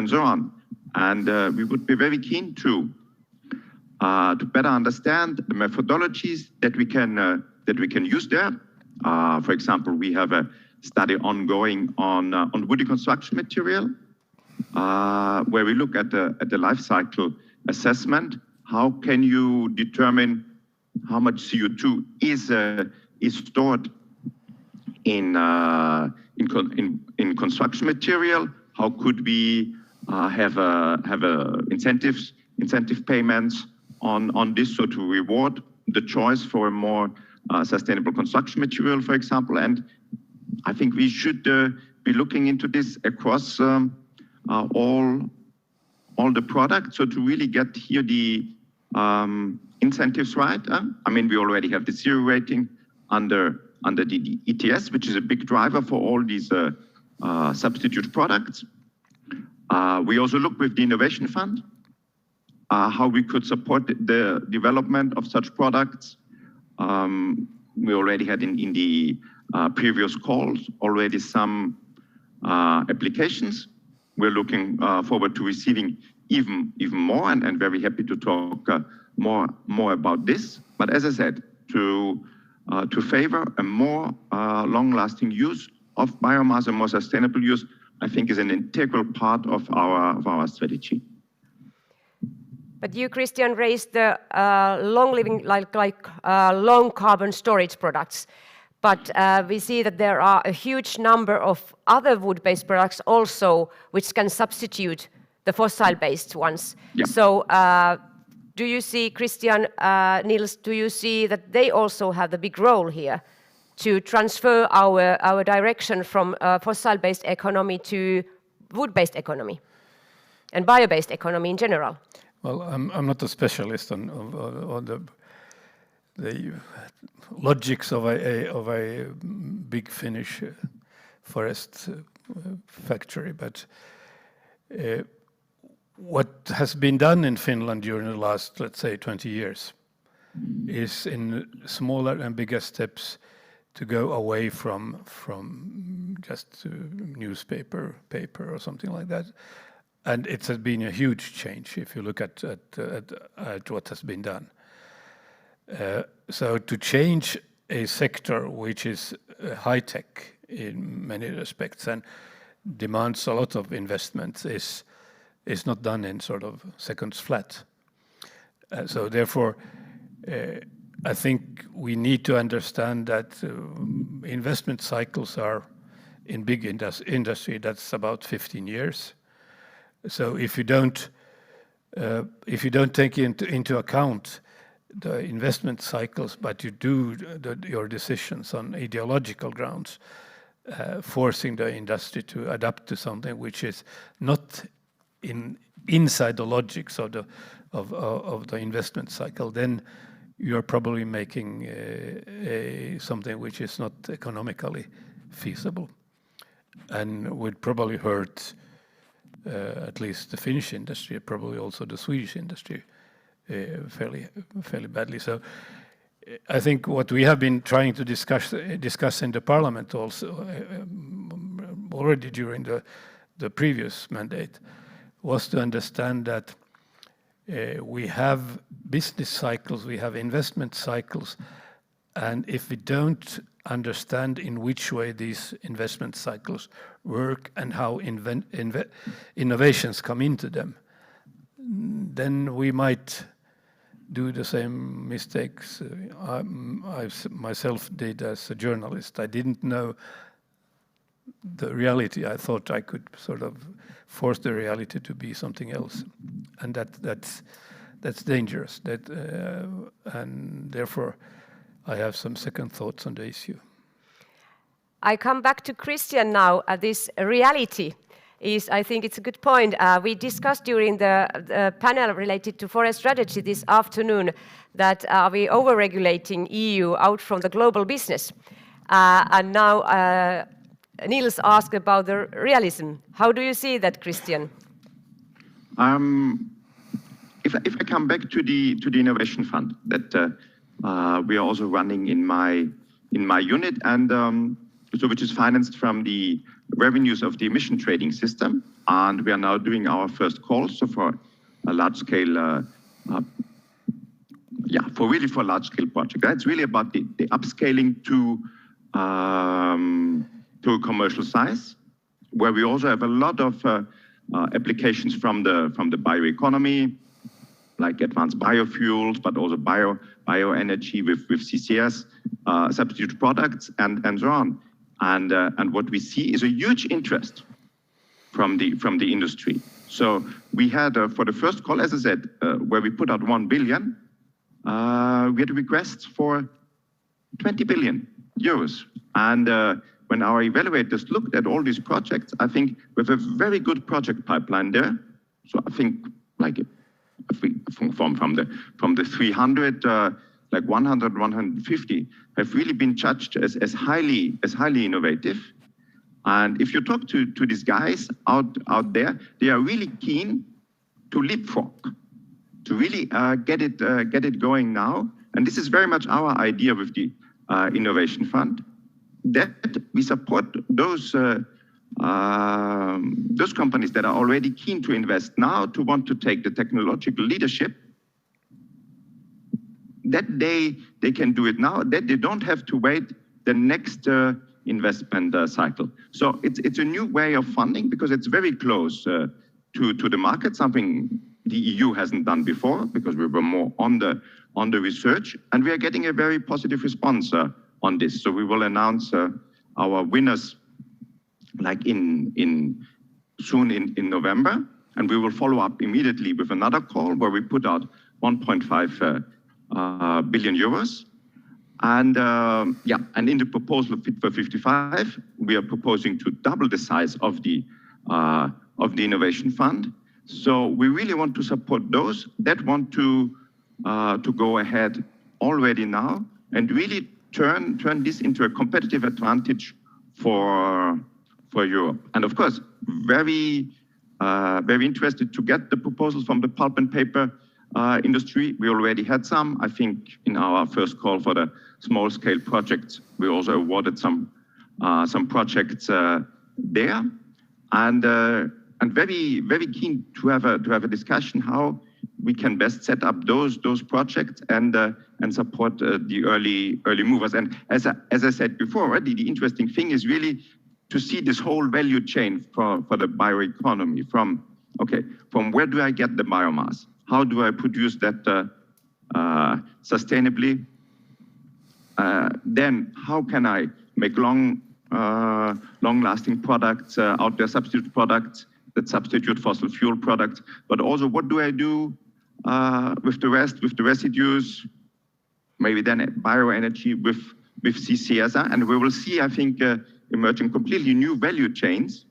so on. And we would be very keen to better understand the methodologies that we can use there. For example, we have a study ongoing on woody construction material, where we look at the life cycle assessment. How can you determine how much CO2 is stored in construction material? How could we have incentive payments on this, so to reward the choice for a more sustainable construction material, for example? And I think we should be looking into this across all the products, so to really get here the incentives right. I mean, we already have the zero rating under the ETS, which is a big driver for all these substitute products. We also look with the Innovation Fund, how we could support the development of such products. We already had in the previous calls already some applications. We're looking forward to receiving even more, and very happy to talk more about this. But as I said, to favor a more long-lasting use of biomass, a more sustainable use, I think is an integral part of our strategy. But you, Christian, raised the long-living, long carbon storage products. But we see that there are a huge number of other wood-based products also, which can substitute the fossil-based ones. Yeah. So do you see, Christian, Niels, do you see that they also have the big role here to transfer our direction from fossil-based economy to wood-based economy and bio-based economy in general? Well, I'm not a specialist on the logics of a big Finnish forest factory, but what has been done in Finland during the last, let's say, 20 years is in smaller and bigger steps to go away from just newspaper, paper or something like that. And it has been a huge change if you look at what has been done. So to change a sector which is high-tech in many respects and demands a lot of investments is not done in sort of seconds flat. So therefore, I think we need to understand that investment cycles are in big industry, that's about 15 years. So if you don't take into account the investment cycles, but you do your decisions on ideological grounds, forcing the industry to adapt to something which is not inside the logics of the investment cycle, then you're probably making something which is not economically feasible, and would probably hurt at least the Finnish industry, probably also the Swedish industry, fairly badly. So I think what we have been trying to discuss in the parliament also already during the previous mandate was to understand that we have business cycles, we have investment cycles, and if we don't understand in which way these investment cycles work and how innovations come into them, then we might do the same mistakes I myself did as a journalist. I didn't know the reality. I thought I could sort of force the reality to be something else, and that's dangerous. And therefore, I have some second thoughts on the issue. I come back to Christian now. This reality is, I think it's a good point. We discussed during the panel related to forest strategy this afternoon that are we overregulating EU out from the global business? And now Niels asked about the realism. How do you see that, Christian? If I come back to the innovation fund that we are also running in my unit, and so which is financed from the revenues of the emission trading system, and we are now doing our first calls for a large scale, for large scale project. That's really about the upscaling to a commercial size, where we also have a lot of applications from the bioeconomy, like advanced biofuels, but also bioenergy with CCS, substitute products, and so on. And what we see is a huge interest from the industry. So we had for the first call, as I said, where we put out 1 billion, we had requests for 20 billion euros. And when our evaluators looked at all these projects, I think we have a very good project pipeline there. So I think from the 300, like 100, 150 have really been judged as highly innovative. And if you talk to these guys out there, they are really keen to leapfrog, to really get it going now. And this is very much our idea with the Innovation Fund, that we support those companies that are already keen to invest now, to want to take the technological leadership, that they can do it now, that they don't have to wait the next investment cycle. So it's a new way of funding because it's very close to the market, something the EU hasn't done before because we were more on the research, and we are getting a very positive response on this. So we will announce our winners like soon in November, and we will follow up immediately with another call where we put out 1.5 billion euros. And and in the proposal of Fit for 55, we are proposing to double the size of the innovation fund. So we really want to support those that want to go ahead already now and really turn this into a competitive advantage for Europe. And of course, very interested to get the proposals from the pulp and paper industry. We already had some. I think in our first call for the small-scale projects, we also awarded some projects there, and very keen to have a discussion how we can best set up those projects and support the early movers. And as I said before, the interesting thing is really to see this whole value chain for the bioeconomy from where do I get the biomass? How do I produce that sustainably? Then how can I make long-lasting products out there, substitute products that substitute fossil fuel products? But also, what do I do with the rest, with the residues? Maybe then bioenergy with CCS, and we will see, I think, emerging completely new value chains.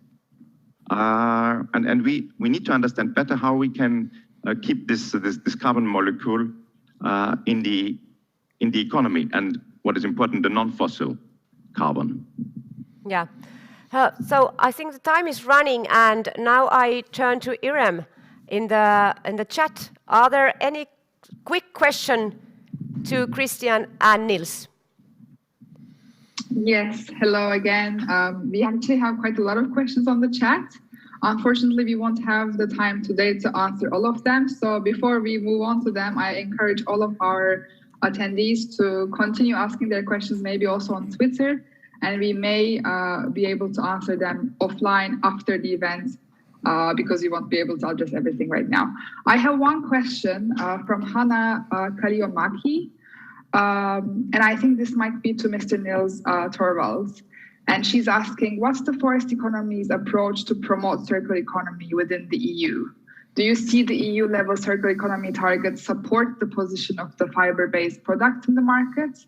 And we need to understand better how we can keep this carbon molecule in the economy, and what is important, the non-fossil carbon. Yeah. So I think the time is running, and now I turn to Irem in the chat. Are there any quick question to Christian and Nils? Yes, hello again. We actually have quite a lot of questions on the chat. Unfortunately, we won't have the time today to answer all of them. So before we move on to them, I encourage all of our attendees to continue asking their questions, maybe also on Twitter, and we may be able to answer them offline after the event because we won't be able to address everything right now. I have one question from Hanna Kaliomaki, and I think this might be to Mr. Nils Torvalds. And she's asking, what's the forest economy's approach to promote circular economy within the EU? Do you see the EU-level circular economy targets support the position of the fiber-based products in the market?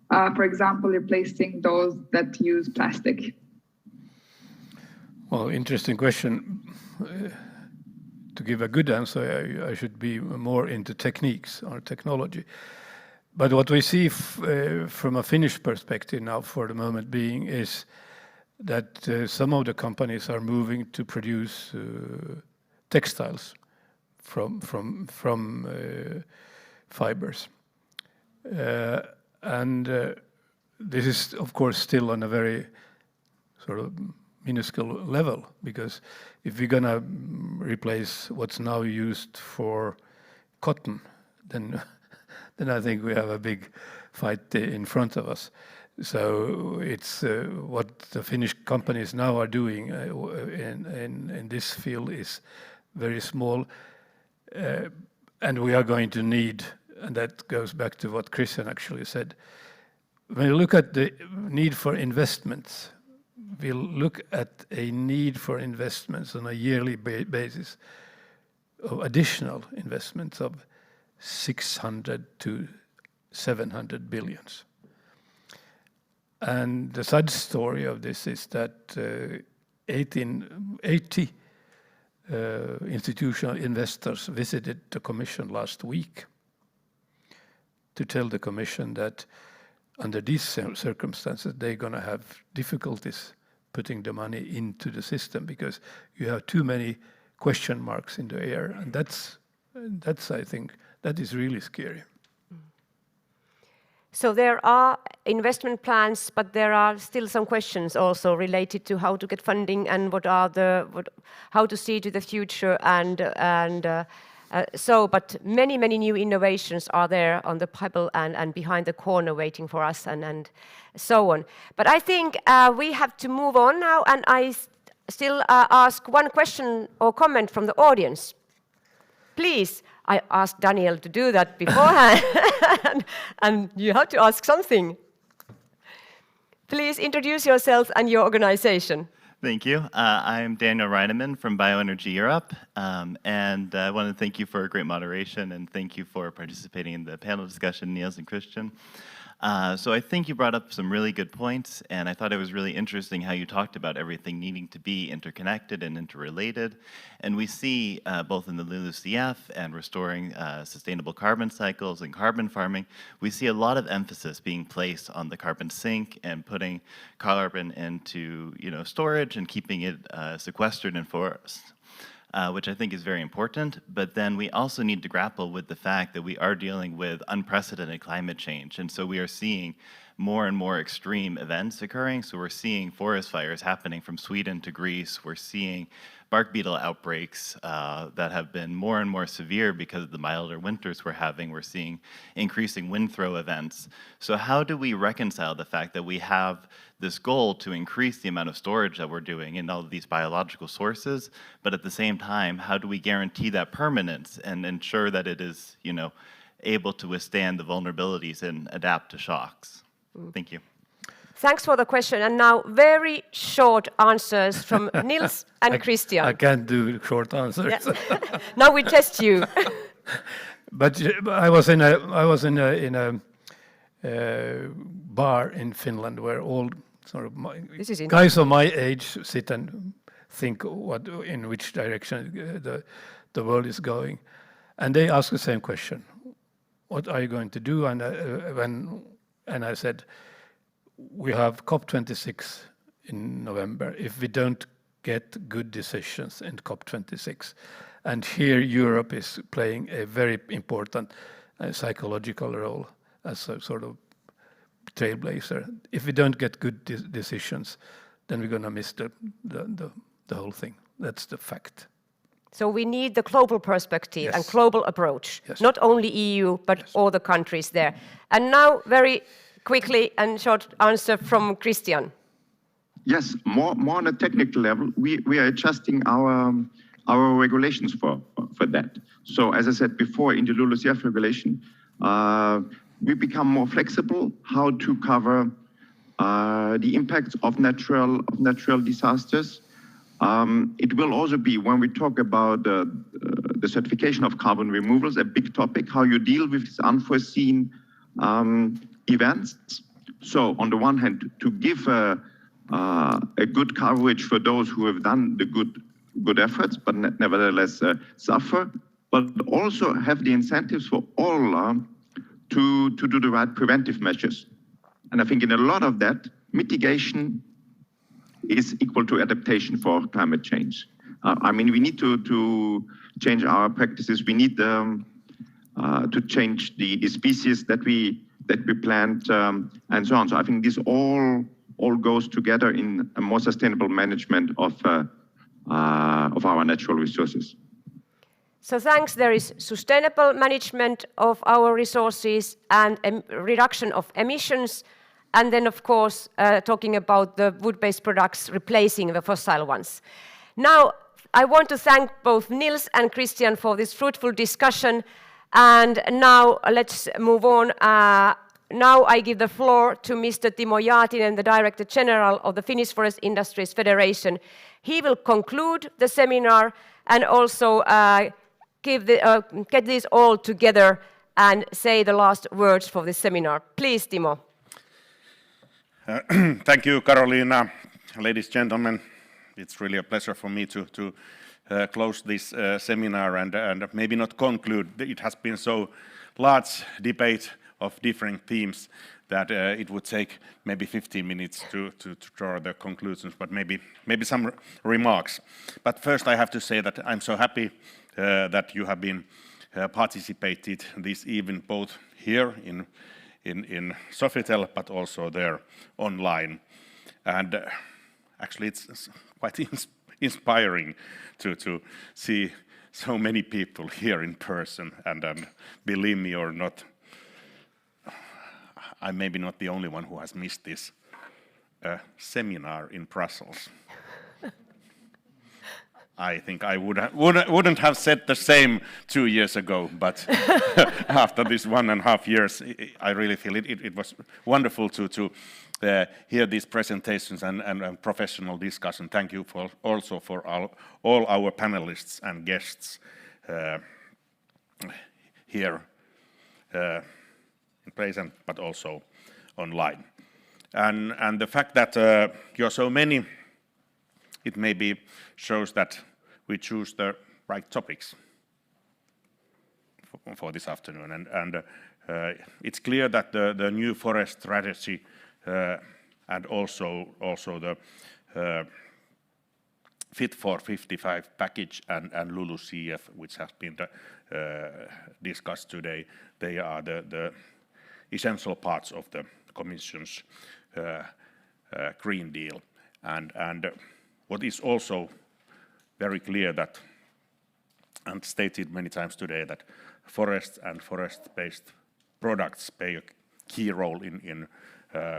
For example, replacing those that use plastic? Well, interesting question. To give a good answer, I should be more into techniques or technology. But what we see from a Finnish perspective now for the moment being is that some of the companies are moving to produce textiles from fibers. And this is, of course, still on a very sort of minuscule level, because if we're going to replace what's now used for cotton, then I think we have a big fight in front of us. So it's what the Finnish companies now are doing in this field is very small, and we are going to need, and that goes back to what Christian actually said. When you look at the need for investments, we'll look at a need for investments on a yearly basis of additional investments of 600 to 700 billions. And the sad story of this is that 80 institutional investors visited the Commission last week to tell the Commission that under these circumstances, they're going to have difficulties putting the money into the system because you have too many question marks in the air. And that's I think, that is really scary. So there are investment plans, but there are still some questions also related to how to get funding and how to see to the future but many new innovations are there on the pipe and behind the corner waiting for us and so on. But I think we have to move on now, and I still ask one question or comment from the audience. Please, I asked Daniel to do that beforehand, and you have to ask something. Please introduce yourself and your organization. Thank you. I'm Daniel Reinemann from Bioenergy Europe, and I want to thank you for a great moderation and thank you for participating in the panel discussion, Niels and Christian. So I think you brought up some really good points, and I thought it was really interesting how you talked about everything needing to be interconnected and interrelated. And we see both in the LULUCF and restoring sustainable carbon cycles and carbon farming, we see a lot of emphasis being placed on the carbon sink and putting carbon into storage and keeping it sequestered in forests. Which I think is very important, but then we also need to grapple with the fact that we are dealing with unprecedented climate change, and so we are seeing more and more extreme events occurring. So we're seeing forest fires happening from Sweden to Greece. We're seeing bark beetle outbreaks that have been more and more severe because of the milder winters we're having. We're seeing increasing wind throw events. So how do we reconcile the fact that we have this goal to increase the amount of storage that we're doing in all of these biological sources, but at the same time, how do we guarantee that permanence and ensure that it is, able to withstand the vulnerabilities and adapt to shocks? Thank you. Thanks for the question. And now very short answers from Niels and Christian. I can't do short answers. Yeah. Now we test you. But I was in a bar in Finland where all sort of guys of my age sit and think in which direction the world is going, and they ask the same question: "What are you going to do?" And I said, "We have COP26 in November. If we don't get good decisions in COP26, and here Europe is playing a very important psychological role as a sort of trailblazer. If we don't get good decisions, then we're going to miss the whole thing. That's the fact." So we need the global perspective Yes. and global approach, Yes. not only EU, but Yes. all the countries there. And now, very quickly and short answer from Christian. Yes, more on a technical level, we are adjusting our regulations for that. So as I said before, in the LULUCF regulation, we become more flexible how to cover the impacts of natural disasters. It will also be, when we talk about the certification of carbon removals, a big topic, how you deal with these unforeseen events. So on the one hand, to give a good coverage for those who have done the good efforts, but nevertheless suffer, but also have the incentives for all to do the right preventive measures. And I think in a lot of that, mitigation is equal to adaptation for climate change. I mean, we need to change our practices. We need to change the species that we plant and so on. So I think this all goes together in a more sustainable management of our natural resources. So thanks, there is sustainable management of our resources and reduction of emissions, and then of course talking about the wood-based products replacing the fossil ones. Now I want to thank both Niels and Christian for this fruitful discussion, and now let's move on. Now I give the floor to Mr. Timo Jaatinen, the Director General of the Finnish Forest Industries Federation. He will conclude the seminar and also get these all together and say the last words for this seminar. Please, Timo. Thank you, Carolina. Ladies and gentlemen, it's really a pleasure for me to close this seminar and maybe not conclude. It has been so large debate of different themes that it would take maybe 15 minutes to draw the conclusions, but maybe some remarks. But first I have to say that I'm so happy that you have been participated this evening, both here in Sofitel, but also there online. And actually it's quite inspiring to see so many people here in person, and believe me or not, I'm maybe not the only one who has missed this seminar in Brussels. I think I wouldn't have said the same 2 years ago, but after this 1.5 years, I really feel it was wonderful to hear these presentations and professional discussion. Thank you also for all our panelists and guests here in present, but also online. And the fact that you're so many, it maybe shows that we choose the right topics for this afternoon. And it's clear that the new forest strategy and also the Fit for 55 package and LULUCF, which has been discussed today, they are the essential parts of the Commission's Green Deal. And what is also very clear that, and stated many times today, that forests and forest-based products play a key role in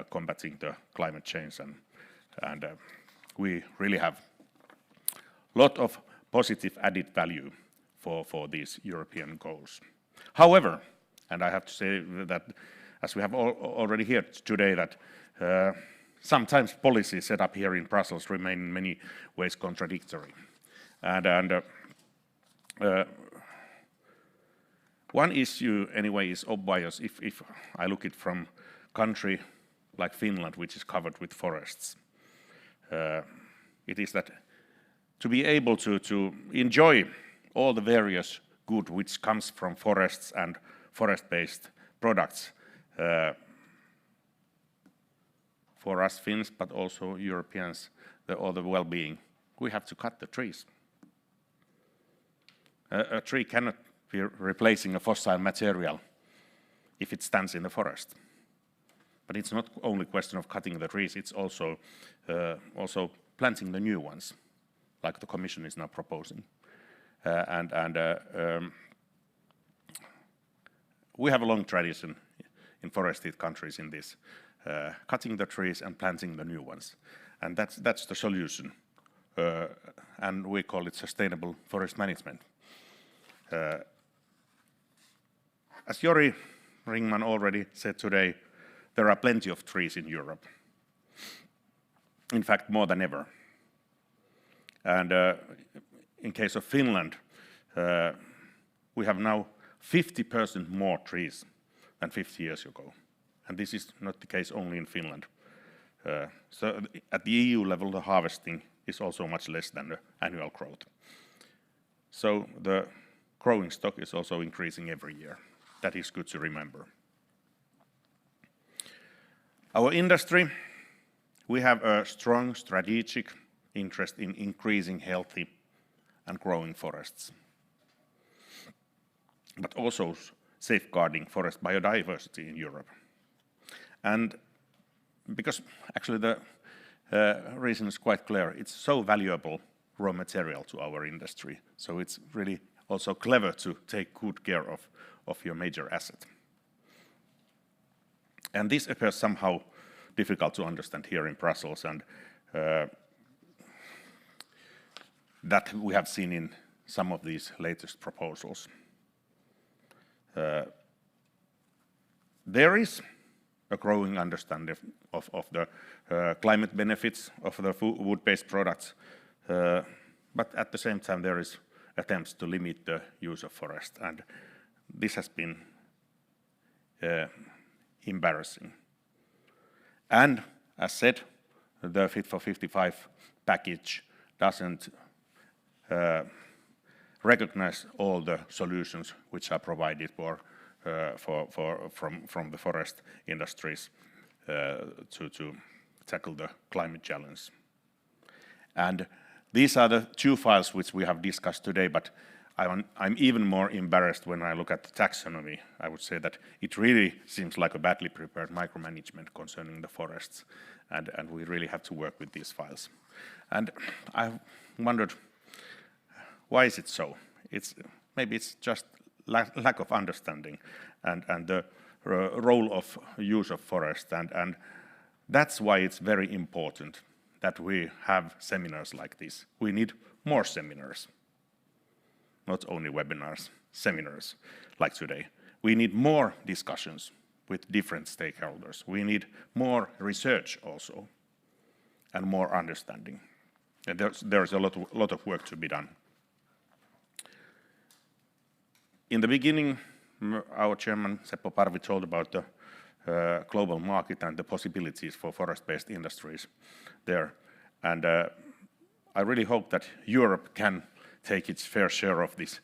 combating the climate change, and we really have a lot of positive added value for these European goals. However, and I have to say that, as we have already heard today, that sometimes policies set up here in Brussels remain in many ways contradictory. And one issue, anyway, is obvious if I look at it from a country like Finland, which is covered with forests. It is that to be able to enjoy all the various good which comes from forests and forest-based products, for us Finns, but also Europeans, all the well-being, we have to cut the trees. A tree cannot be replacing a fossil material if it stands in the forest. But it's not only a question of cutting the trees, it's also planting the new ones, like the Commission is now proposing. We have a long tradition in forested countries in this, cutting the trees and planting the new ones. And that's the solution. And we call it sustainable forest management. As Jori Ringman already said today, there are plenty of trees in Europe. In fact, more than ever. And in case of Finland, we have now 50% more trees than 50 years ago. And this is not the case only in Finland. So at the EU level, the harvesting is also much less than the annual growth. So the growing stock is also increasing every year. That is good to remember. Our industry, we have a strong strategic interest in increasing healthy and growing forests, but also safeguarding forest biodiversity in Europe. And because actually the reason is quite clear, it's so valuable raw material to our industry, so it's really also clever to take good care of your major asset. And this appears somehow difficult to understand here in Brussels, and that we have seen in some of these latest proposals. There is a growing understanding of the climate benefits of the wood-based products, but at the same time there is attempts to limit the use of forest, and this has been embarrassing. And as said, the Fit for 55 package doesn't recognize all the solutions which are provided from the forest industries to tackle the climate challenge. And these are the two files which we have discussed today, but I'm even more embarrassed when I look at the taxonomy. I would say that it really seems like a badly prepared micromanagement concerning the forests, and we really have to work with these files. And I wondered, why is it so? Maybe it's just lack of understanding and the role of use of forest, and that's why it's very important that we have seminars like this. We need more seminars. Not only webinars, seminars like today. We need more discussions with different stakeholders. We need more research also and more understanding. And there's a lot of work to be done. In the beginning, our chairman, Seppo Parvi, told about the global market and the possibilities for forest-based industries there. And I really hope that Europe can take its fair share of this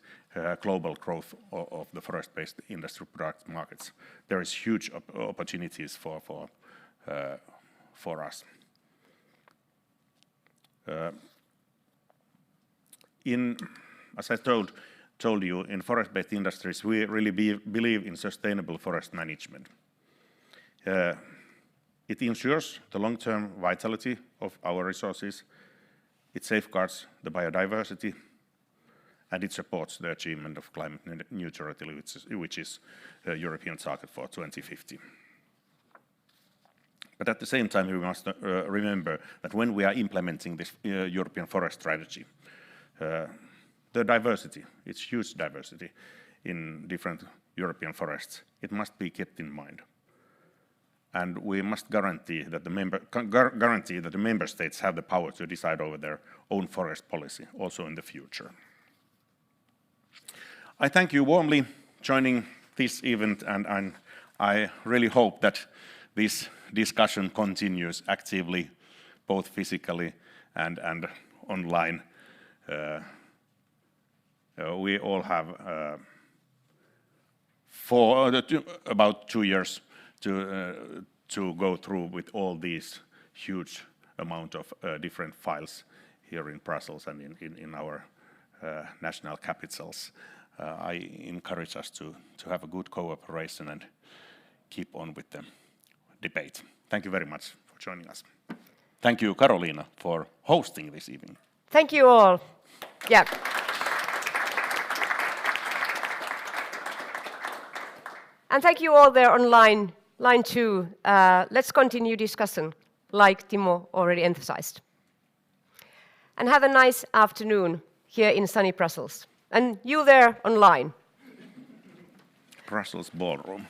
global growth of the forest-based industry product markets. There is huge opportunities for us. As I told you, in forest-based industries, we really believe in sustainable forest management. It ensures the long-term vitality of our resources, it safeguards the biodiversity, and it supports the achievement of climate neutrality, which is a European target for 2050. But at the same time, we must remember that when we are implementing this European forest strategy, the diversity, it's huge diversity in different European forests, it must be kept in mind. And we must guarantee that the member states have the power to decide over their own forest policy, also in the future. I thank you warmly joining this event, and I really hope that this discussion continues actively, both physically and online. We all have about 2 years to go through with all these huge amount of different files here in Brussels and in our national capitals. I encourage us to have a good cooperation and keep on with the debate. Thank you very much for joining us. Thank you, Karoliina, for hosting this evening. Thank you all. Yeah. And thank you all there on line 2. Let's continue discussion, like Timo already emphasized. And have a nice afternoon here in sunny Brussels. And you there online. Brussels ballroom.